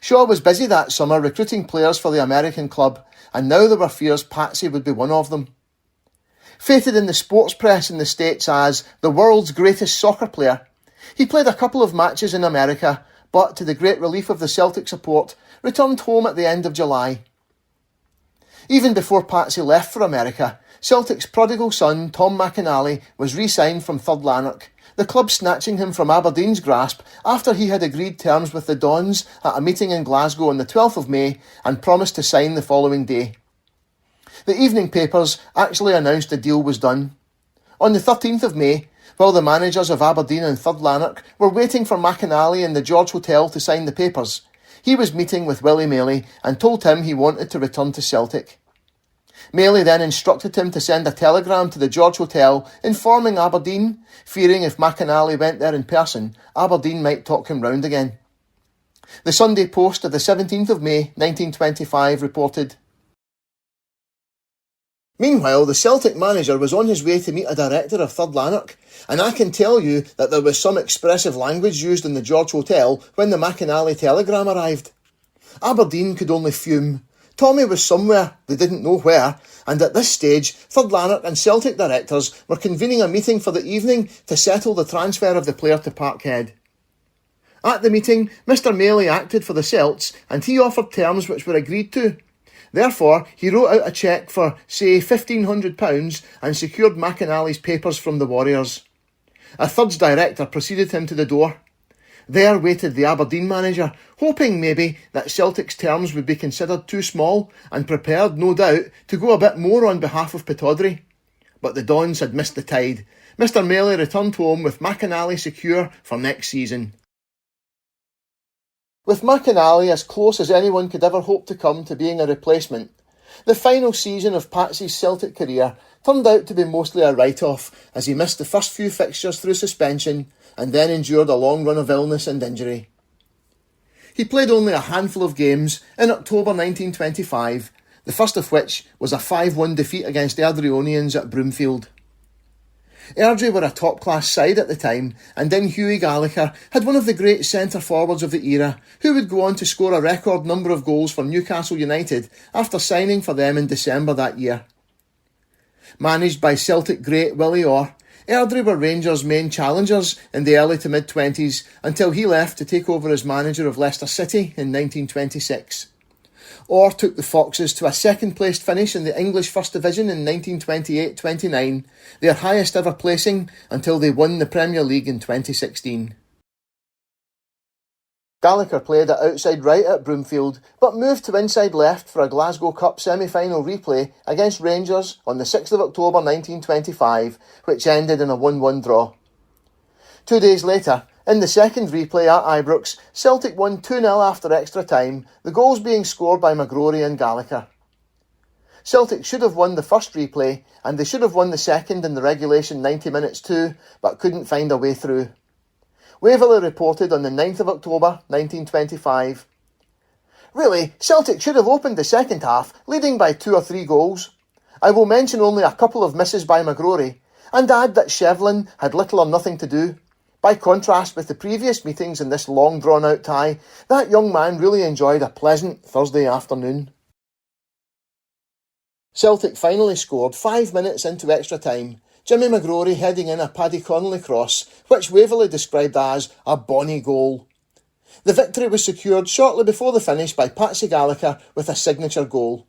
Shaw was busy that summer recruiting players for the American club, and now there were fears Patsy would be one of them. Fated in the sports press in the States as the world's greatest soccer player, he played a couple of matches in America, but to the great relief of the Celtic support, returned home at the end of July. Even before Patsy left for America, Celtic's prodigal son, Tom McInally, was re-signed from Third Lanark, the club snatching him from Aberdeen's grasp after he had agreed terms with the Dons at a meeting in Glasgow on the 12th of May and promised to sign the following day. The evening papers actually announced the deal was done. On the 13th of May, while the managers of Aberdeen and Third Lanark were waiting for McInally in the George Hotel to sign the papers, he was meeting with Willie Maley and told him he wanted to return to Celtic. Maley then instructed him to send a telegram to the George Hotel informing Aberdeen, fearing if McInally went there in person, Aberdeen might talk him round again. The Sunday Post of the 17th of May 1925 reported, "Meanwhile, the Celtic manager was on his way to meet a director of Third Lanark, and I can tell you that there was some expressive language used in the George Hotel when the McInally telegram arrived. Aberdeen could only fume. Tommy was somewhere, they didn't know where, and at this stage, Third Lanark and Celtic directors were convening a meeting for the evening to settle the transfer of the player to Parkhead. At the meeting, Mr. Maley acted for the Celts, and he offered terms which were agreed to. Therefore, he wrote out a cheque for, say, £1,500 and secured McInally's papers from the Warriors. A Thirds director preceded him to the door. There waited the Aberdeen manager, hoping maybe that Celtic's terms would be considered too small and prepared, no doubt, to go a bit more on behalf of Pittodrie. But the Dons had missed the tide. Mr. Maley returned home with McInally secure for next season. With McInally as close as anyone could ever hope to come to being a replacement, the final season of Patsy's Celtic career turned out to be mostly a write-off as he missed the first few fixtures through suspension and then endured a long run of illness and injury. He played only a handful of games in October 1925, the first of which was a 5-1 defeat against Airdrieonians at Broomfield. Airdrie were a top-class side at the time, and in Hughie Gallacher had one of the great centre-forwards of the era, who would go on to score a record number of goals for Newcastle United after signing for them in December that year. Managed by Celtic great Willie Orr, Airdrie were Rangers' main challengers in the early to mid-20s until he left to take over as manager of Leicester City in 1926. Orr took the Foxes to a second-placed finish in the English First Division in 1928-29, their highest ever placing until they won the Premier League in 2016. Gallacher played at outside right at Broomfield, but moved to inside left for a Glasgow Cup semi-final replay against Rangers on the 6th of October 1925, which ended in a 1-1 draw. 2 days later, in the second replay at Ibrox, Celtic won 2-0 after extra time, the goals being scored by McGrory and Gallacher. Celtic should have won the first replay, and they should have won the second in the regulation 90 minutes too, but couldn't find a way through. Waverley reported on the 9th of October 1925, "Really, Celtic should have opened the second half, leading by 2 or 3 goals. I will mention only a couple of misses by McGrory, and add that Shevlin had little or nothing to do. By contrast with the previous meetings in this long drawn-out tie, that young man really enjoyed a pleasant Thursday afternoon." Celtic finally scored 5 minutes into extra time, Jimmy McGrory heading in a Paddy Connolly cross, which Waverley described as a bonny goal. The victory was secured shortly before the finish by Patsy Gallacher with a signature goal.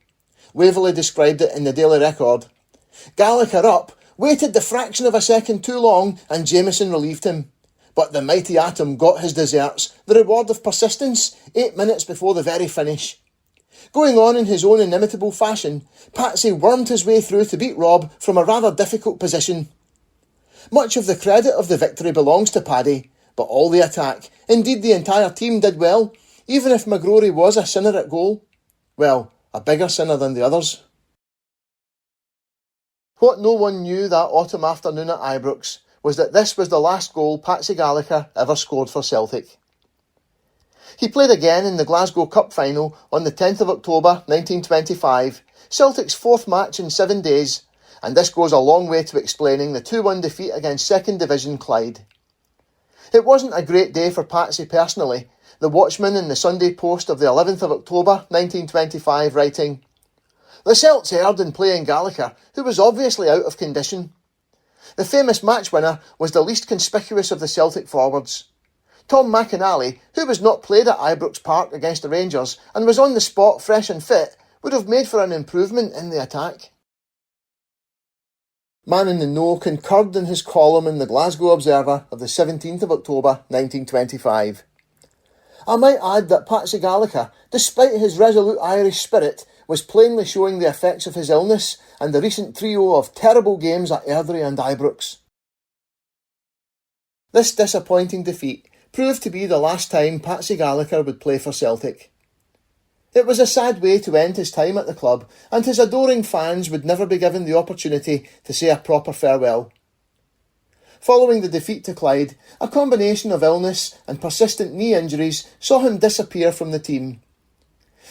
Waverley described it in the Daily Record. "Gallacher up, waited the fraction of a second too long and Jameson relieved him. But the mighty Atom got his deserts, the reward of persistence, 8 minutes before the very finish. Going on in his own inimitable fashion, Patsy wormed his way through to beat Rob from a rather difficult position. Much of the credit of the victory belongs to Paddy, but all the attack, indeed the entire team, did well, even if McGrory was a sinner at goal. Well, a bigger sinner than the others. What no one knew that autumn afternoon at Ibrox was that this was the last goal Patsy Gallacher ever scored for Celtic. He played again in the Glasgow Cup final on the 10th of October 1925, Celtic's fourth match in 7 days, and this goes a long way to explaining the 2-1 defeat against second division Clyde. It wasn't a great day for Patsy personally, the watchman in the Sunday Post of the 11th of October 1925 writing, "The Celts erred in playing Gallacher, who was obviously out of condition. The famous match winner was the least conspicuous of the Celtic forwards. Tom McInally, who was not played at Ibrox Park against the Rangers and was on the spot fresh and fit, would have made for an improvement in the attack." Man in the Know concurred in his column in the Glasgow Observer of the 17th of October 1925. I might add that Patsy Gallacher, despite his resolute Irish spirit, was plainly showing the effects of his illness and the recent trio of terrible games at Airdrie and Ibrox. This disappointing defeat proved to be the last time Patsy Gallacher would play for Celtic. It was a sad way to end his time at the club, and his adoring fans would never be given the opportunity to say a proper farewell. Following the defeat to Clyde, a combination of illness and persistent knee injuries saw him disappear from the team.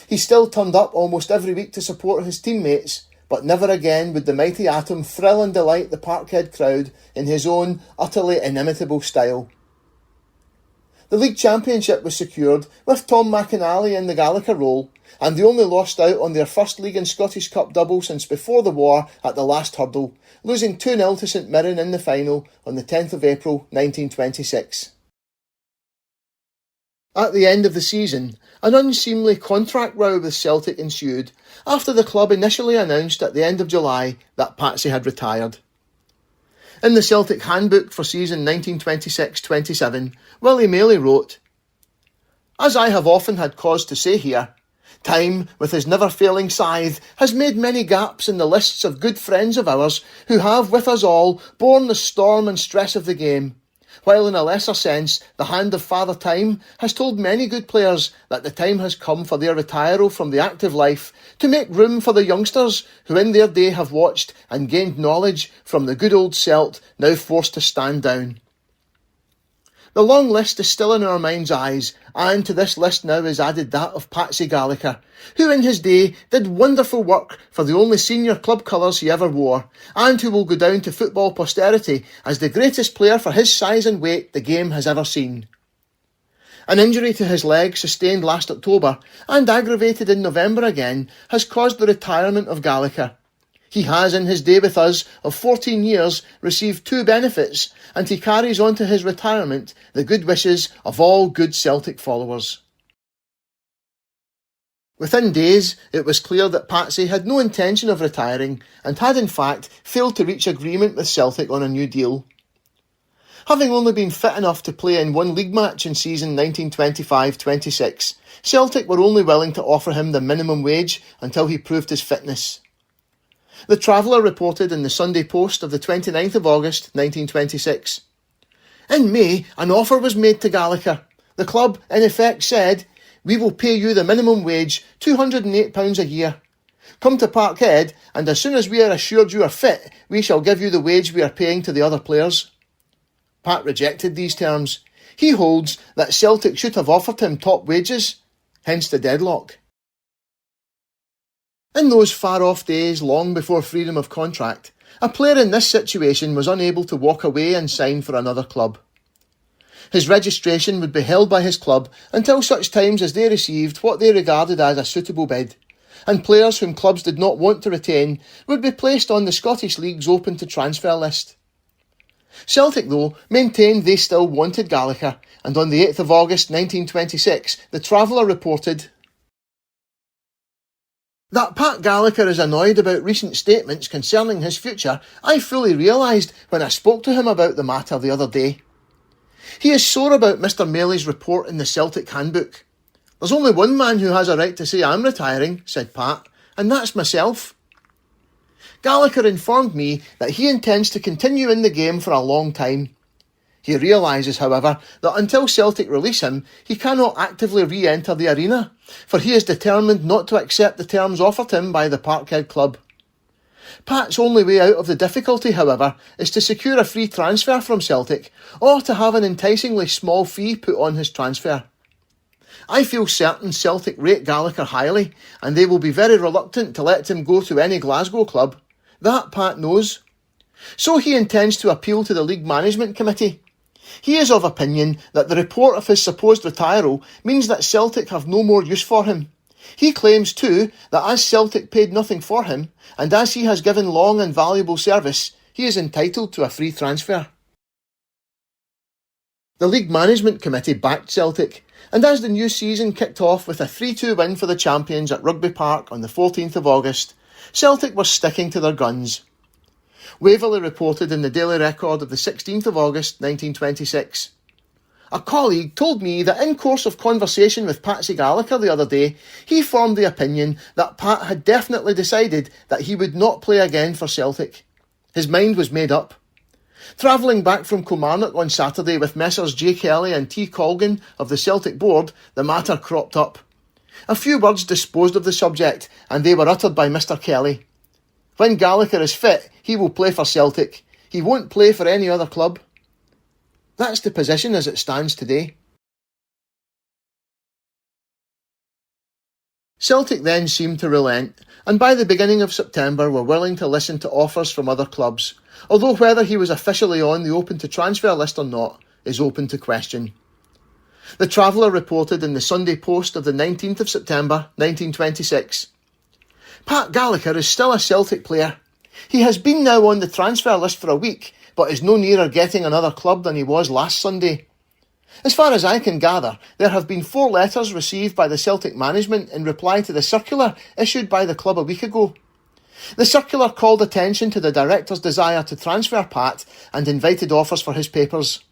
He still turned up almost every week to support his teammates, but never again would the mighty Atom thrill and delight the Parkhead crowd in his own utterly inimitable style. The League Championship was secured with Tom McInally in the Gallacher role, and they only lost out on their first League and Scottish Cup double since before the war at the last hurdle, losing 2-0 to St Mirren in the final on the 10th of April 1926. At the end of the season, an unseemly contract row with Celtic ensued after the club initially announced at the end of July that Patsy had retired. In the Celtic handbook for season 1926-27, Willie Maley wrote, "As I have often had cause to say here, time, with his never-failing scythe, has made many gaps in the lists of good friends of ours who have, with us all, borne the storm and stress of the game, while in a lesser sense the hand of Father Time has told many good players that the time has come for their retiral from the active life to make room for the youngsters who in their day have watched and gained knowledge from the good old Celt now forced to stand down. The long list is still in our mind's eyes, and to this list now is added that of Patsy Gallacher, who in his day did wonderful work for the only senior club colours he ever wore, and who will go down to football posterity as the greatest player for his size and weight the game has ever seen. An injury to his leg sustained last October, and aggravated in November again, has caused the retirement of Gallacher. He has, in his day with us of 14 years, received 2 benefits, and he carries on to his retirement the good wishes of all good Celtic followers." Within days, it was clear that Patsy had no intention of retiring, and had in fact failed to reach agreement with Celtic on a new deal. Having only been fit enough to play in 1 league match in season 1925-26, Celtic were only willing to offer him the minimum wage until he proved his fitness. The Traveller reported in the Sunday Post of the 29th of August 1926. "In May, an offer was made to Gallacher. The club, in effect, said, 'We will pay you the minimum wage, £208 a year. Come to Parkhead, and as soon as we are assured you are fit, we shall give you the wage we are paying to the other players.' Pat rejected these terms. He holds that Celtic should have offered him top wages, hence the deadlock." In those far-off days long before freedom of contract, a player in this situation was unable to walk away and sign for another club. His registration would be held by his club until such times as they received what they regarded as a suitable bid, and players whom clubs did not want to retain would be placed on the Scottish League's open to transfer list. Celtic, though, maintained they still wanted Gallacher, and on the 8th of August 1926, the Traveller reported, "That Pat Gallacher is annoyed about recent statements concerning his future, I fully realised when I spoke to him about the matter the other day. He is sore about Mr. Maley's report in the Celtic handbook. "There's only one man who has a right to say I'm retiring," said Pat, "and that's myself." Gallacher informed me that he intends to continue in the game for a long time. He realises, however, that until Celtic release him, he cannot actively re-enter the arena, for he is determined not to accept the terms offered him by the Parkhead club. Pat's only way out of the difficulty, however, is to secure a free transfer from Celtic, or to have an enticingly small fee put on his transfer. I feel certain Celtic rate Gallacher highly, and they will be very reluctant to let him go to any Glasgow club. That Pat knows. So he intends to appeal to the League Management Committee. He is of opinion that the report of his supposed retiral means that Celtic have no more use for him. He claims too that as Celtic paid nothing for him, and as he has given long and valuable service, he is entitled to a free transfer. The League Management Committee backed Celtic, and as the new season kicked off with a 3-2 win for the champions at Rugby Park on the 14th of August, Celtic were sticking to their guns. Waverley reported in the Daily Record of the 16th of August 1926. A colleague told me that in course of conversation with Patsy Gallacher the other day, he formed the opinion that Pat had definitely decided that he would not play again for Celtic. His mind was made up. Travelling back from Kilmarnock on Saturday with Messrs J. Kelly and T. Colgan of the Celtic board, the matter cropped up. A few words disposed of the subject, and they were uttered by Mr. Kelly. When Gallacher is fit, he will play for Celtic. He won't play for any other club. That's the position as it stands today. Celtic then seemed to relent, and by the beginning of September were willing to listen to offers from other clubs, although whether he was officially on the open to transfer list or not is open to question. The Traveller reported in the Sunday Post of the 19th of September 1926. Pat Gallacher is still a Celtic player. He has been now on the transfer list for a week, but is no nearer getting another club than he was last Sunday. As far as I can gather, there have been 4 letters received by the Celtic management in reply to the circular issued by the club a week ago. The circular called attention to the director's desire to transfer Pat and invited offers for his papers.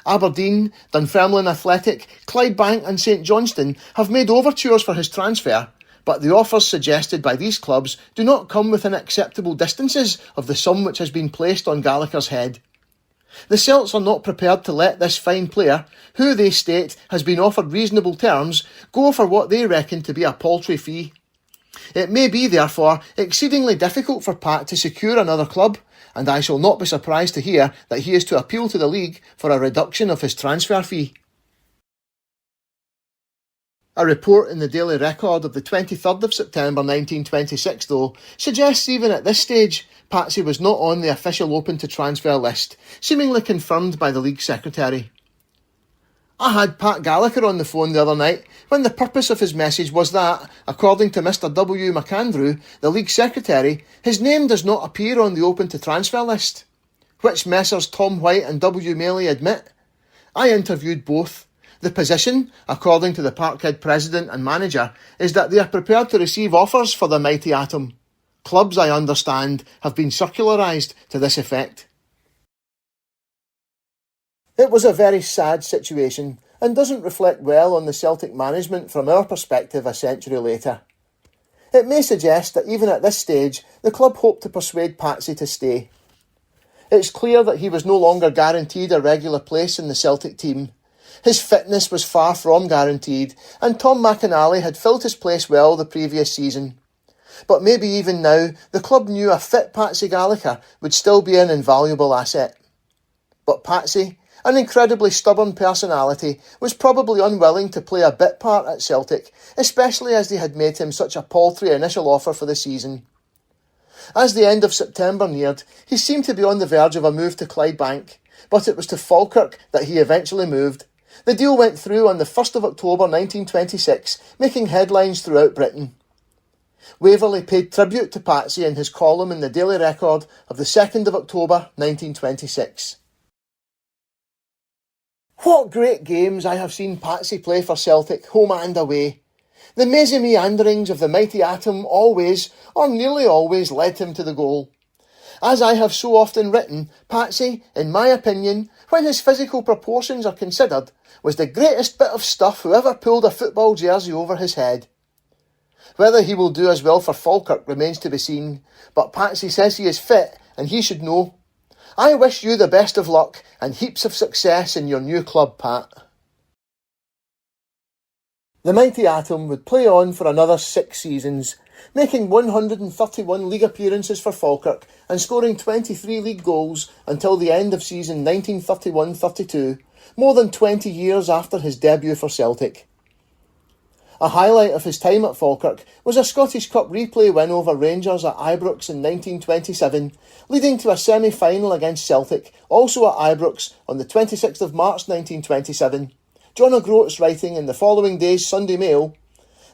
Aberdeen, Dunfermline Athletic, Clydebank and St Johnstone have made overtures for his transfer, but the offers suggested by these clubs do not come within acceptable distances of the sum which has been placed on Gallacher's head. The Celts are not prepared to let this fine player, who they state has been offered reasonable terms, go for what they reckon to be a paltry fee. It may be, therefore, exceedingly difficult for Pat to secure another club, and I shall not be surprised to hear that he is to appeal to the league for a reduction of his transfer fee. A report in the Daily Record of the 23rd of September 1926, though, suggests even at this stage Patsy was not on the official open to transfer list, seemingly confirmed by the league secretary. I had Pat Gallacher on the phone the other night when the purpose of his message was that, according to Mr W. McAndrew, the league secretary, his name does not appear on the open to transfer list, which Messrs Tom White and W. Maley admit. I interviewed both. The position, according to the Parkhead president and manager, is that they are prepared to receive offers for the mighty Atom. Clubs, I understand, have been circularised to this effect. It was a very sad situation and doesn't reflect well on the Celtic management from our perspective a century later. It may suggest that even at this stage the club hoped to persuade Patsy to stay. It's clear that he was no longer guaranteed a regular place in the Celtic team. His fitness was far from guaranteed, and Tom McInally had filled his place well the previous season. But maybe even now the club knew a fit Patsy Gallacher would still be an invaluable asset. But Patsy, an incredibly stubborn personality, was probably unwilling to play a bit part at Celtic, especially as they had made him such a paltry initial offer for the season. As the end of September neared, he seemed to be on the verge of a move to Clydebank, but it was to Falkirk that he eventually moved. The deal went through on the 1st of October 1926, making headlines throughout Britain. Waverley paid tribute to Patsy in his column in the Daily Record of the 2nd of October 1926. What great games I have seen Patsy play for Celtic, home and away. The mazy meanderings of the mighty Atom always, or nearly always, led him to the goal. As I have so often written, Patsy, in my opinion, when his physical proportions are considered, was the greatest bit of stuff who ever pulled a football jersey over his head. Whether he will do as well for Falkirk remains to be seen, but Patsy says he is fit and he should know. I wish you the best of luck and heaps of success in your new club, Pat. The mighty Atom would play on for another 6 seasons, making 131 league appearances for Falkirk and scoring 23 league goals until the end of season 1931-32, more than 20 years after his debut for Celtic. A highlight of his time at Falkirk was a Scottish Cup replay win over Rangers at Ibrox in 1927, leading to a semi-final against Celtic, also at Ibrox, on the 26th of March 1927. John O'Groats writing in the following day's Sunday Mail,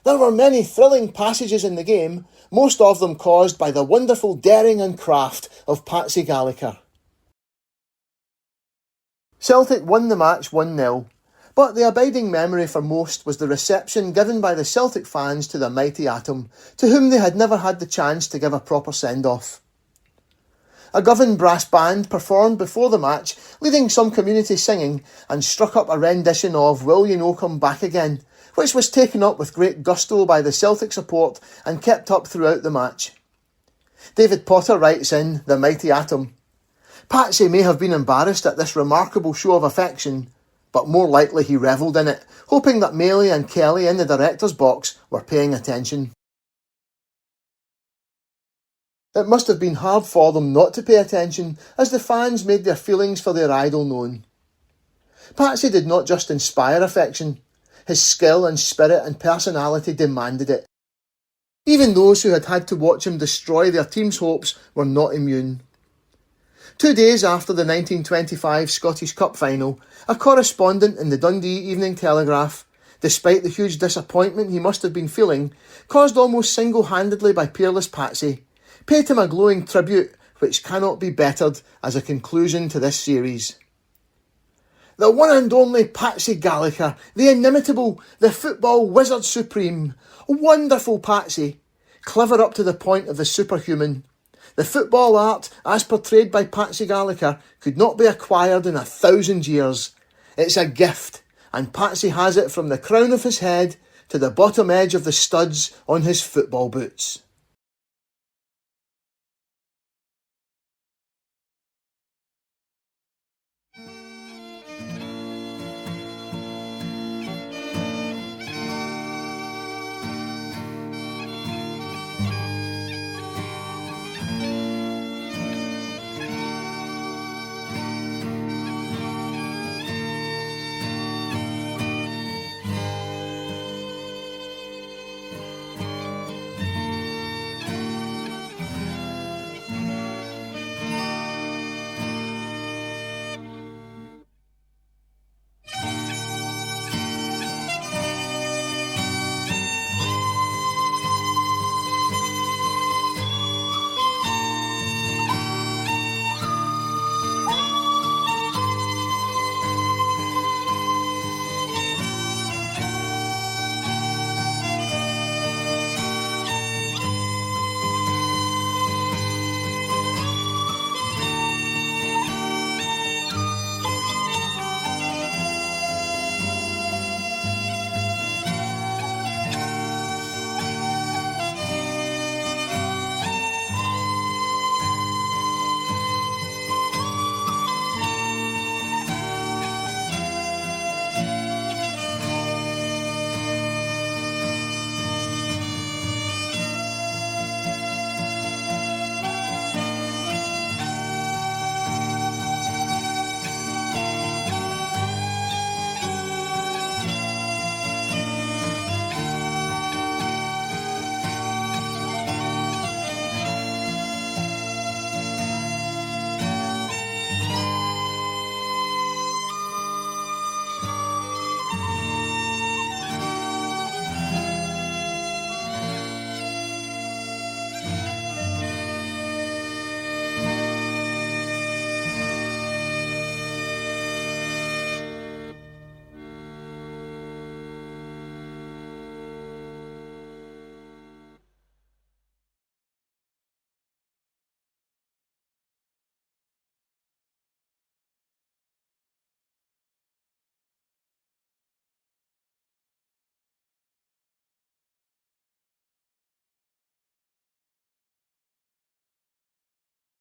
"There were many thrilling passages in the game, most of them caused by the wonderful daring and craft of Patsy Gallacher." Celtic won the match 1-0, but the abiding memory for most was the reception given by the Celtic fans to the mighty Atom, to whom they had never had the chance to give a proper send-off. A Govan brass band performed before the match, leading some community singing, and struck up a rendition of "Will You No Come Back Again," which was taken up with great gusto by the Celtic support and kept up throughout the match. David Potter writes in The Mighty Atom, "Patsy may have been embarrassed at this remarkable show of affection, but more likely he revelled in it, hoping that Maley and Kelly in the director's box were paying attention." It must have been hard for them not to pay attention, as the fans made their feelings for their idol known. Patsy did not just inspire affection, his skill and spirit and personality demanded it. Even those who had had to watch him destroy their team's hopes were not immune. 2 days after the 1925 Scottish Cup final, a correspondent in the Dundee Evening Telegraph, despite the huge disappointment he must have been feeling, caused almost single-handedly by peerless Patsy, paid him a glowing tribute which cannot be bettered as a conclusion to this series. "The one and only Patsy Gallacher, the inimitable, the football wizard supreme. Wonderful Patsy, clever up to the point of the superhuman. The football art, as portrayed by Patsy Gallacher, could not be acquired in 1,000 years. It's a gift, and Patsy has it from the crown of his head to the bottom edge of the studs on his football boots."